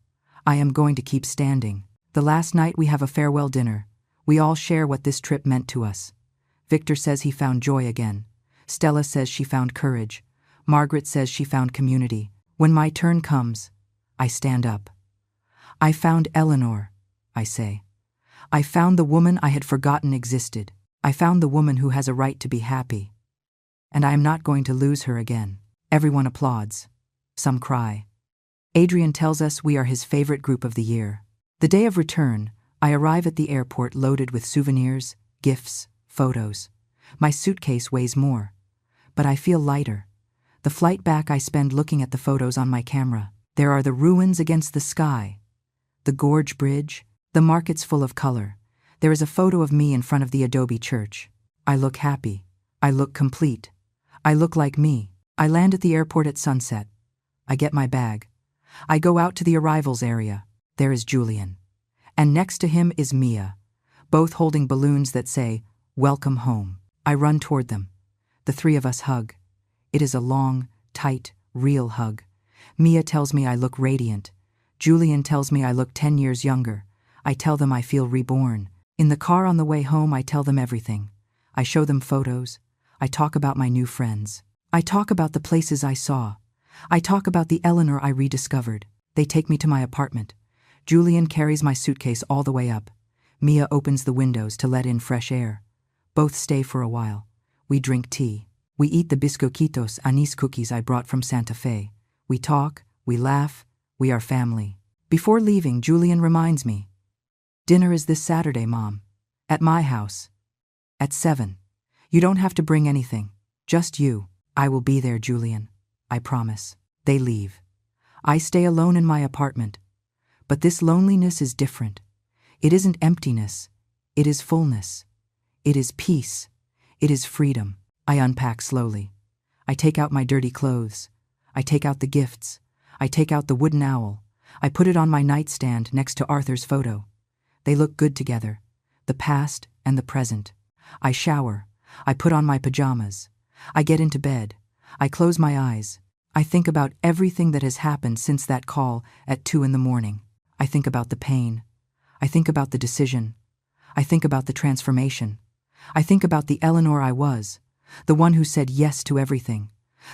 I am going to keep standing. The last night we have a farewell dinner. We all share what this trip meant to us. Victor says he found joy again. Stella says she found courage. Margaret says she found community. When my turn comes, I stand up. I found Eleanor, I say. I found the woman I had forgotten existed. I found the woman who has a right to be happy. And I am not going to lose her again. Everyone applauds. Some cry. Adrian tells us we are his favorite group of the year. The day of return, I arrive at the airport loaded with souvenirs, gifts, photos. My suitcase weighs more, but I feel lighter. The flight back I spend looking at the photos on my camera. There are the ruins against the sky, the gorge bridge, the markets full of color. There is a photo of me in front of the adobe church. I look happy. I look complete. I look like me. I land at the airport at sunset. I get my bag. I go out to the arrivals area. There is Julian. And next to him is Mia, both holding balloons that say, "Welcome home." I run toward them. The 3 of us hug. It is a long, tight, real hug. Mia tells me I look radiant. Julian tells me I look 10 years younger. I tell them I feel reborn. In the car on the way home, I tell them everything. I show them photos. I talk about my new friends. I talk about the places I saw. I talk about the Eleanor I rediscovered. They take me to my apartment. Julian carries my suitcase all the way up. Mia opens the windows to let in fresh air. Both stay for a while. We drink tea. We eat the biscoquitos anís cookies I brought from Santa Fe. We talk, we laugh, we are family. Before leaving, Julian reminds me. Dinner is this Saturday, Mom. At my house. At 7. You don't have to bring anything. Just you. I will be there, Julian. I promise. They leave. I stay alone in my apartment. But this loneliness is different. It isn't emptiness. It is fullness. It is peace. It is freedom. I unpack slowly. I take out my dirty clothes. I take out the gifts. I take out the wooden owl. I put it on my nightstand next to Arthur's photo. They look good together, the past and the present. I shower. I put on my pajamas. I get into bed. I close my eyes. I think about everything that has happened since that call at 2 in the morning. I think about the pain. I think about the decision. I think about the transformation. I think about the Eleanor I was, the one who said yes to everything,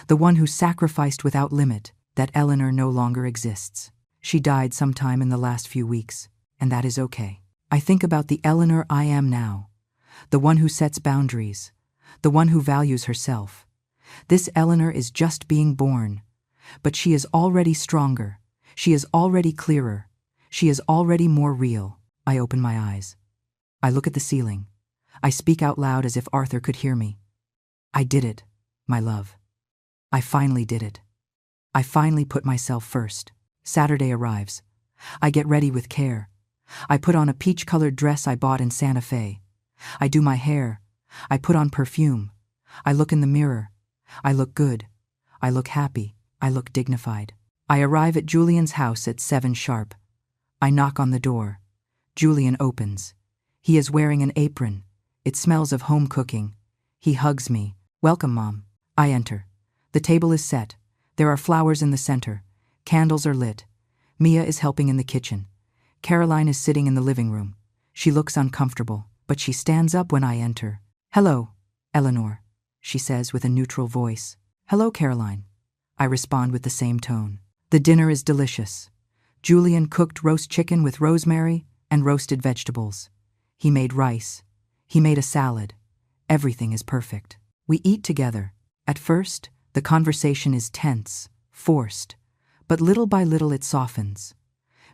the one who sacrificed without limit. That Eleanor no longer exists. She died sometime in the last few weeks, and that is okay. I think about the Eleanor I am now, the one who sets boundaries, the one who values herself. This Eleanor is just being born, but she is already stronger. She is already clearer. She is already more real. I open my eyes. I look at the ceiling. I speak out loud as if Arthur could hear me. I did it, my love. I finally did it. I finally put myself first. Saturday arrives. I get ready with care. I put on a peach-colored dress I bought in Santa Fe. I do my hair. I put on perfume. I look in the mirror. I look good. I look happy. I look dignified. I arrive at Julian's house at 7 sharp. I knock on the door. Julian opens. He is wearing an apron. It smells of home cooking. He hugs me. Welcome, Mom. I enter. The table is set. There are flowers in the center. Candles are lit. Mia is helping in the kitchen. Caroline is sitting in the living room. She looks uncomfortable, but she stands up when I enter. Hello, Eleanor, she says with a neutral voice. Hello, Caroline. I respond with the same tone. The dinner is delicious. Julian cooked roast chicken with rosemary and roasted vegetables. He made rice. He made a salad. Everything is perfect. We eat together. At first, the conversation is tense, forced, but little by little it softens.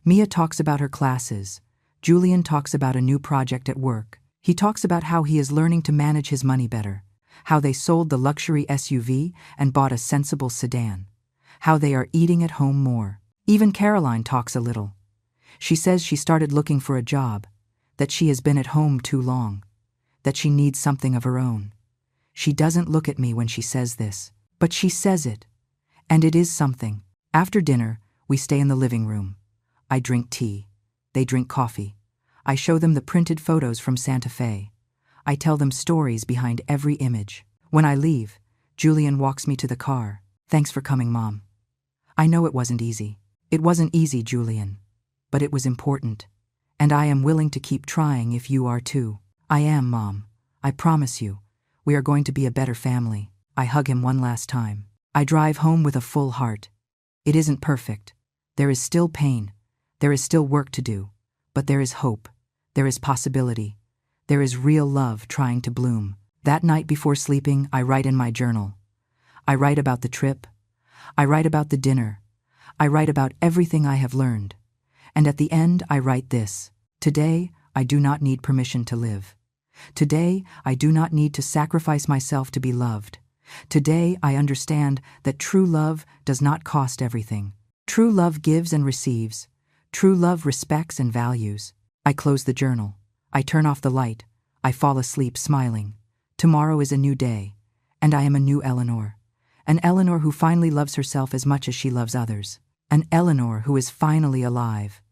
Mia talks about her classes. Julian talks about a new project at work. He talks about how he is learning to manage his money better, how they sold the luxury SUV and bought a sensible sedan, how they are eating at home more. Even Caroline talks a little. She says she started looking for a job, that she has been at home too long, that she needs something of her own. She doesn't look at me when she says this, but she says it, and it is something. After dinner, we stay in the living room. I drink tea. They drink coffee. I show them the printed photos from Santa Fe. I tell them stories behind every image. When I leave, Julian walks me to the car. Thanks for coming, Mom. I know it wasn't easy. It wasn't easy, Julian. But it was important. And I am willing to keep trying if you are too. I am, Mom. I promise you. We are going to be a better family. I hug him one last time. I drive home with a full heart. It isn't perfect. There is still pain. There is still work to do. But there is hope. There is possibility. There is real love trying to bloom. That night before sleeping, I write in my journal. I write about the trip. I write about the dinner. I write about everything I have learned. And at the end, I write this. Today, I do not need permission to live. Today, I do not need to sacrifice myself to be loved. Today, I understand that true love does not cost everything. True love gives and receives. True love respects and values. I close the journal. I turn off the light. I fall asleep smiling. Tomorrow is a new day, and I am a new Eleanor. An Eleanor who finally loves herself as much as she loves others. An Eleanor who is finally alive.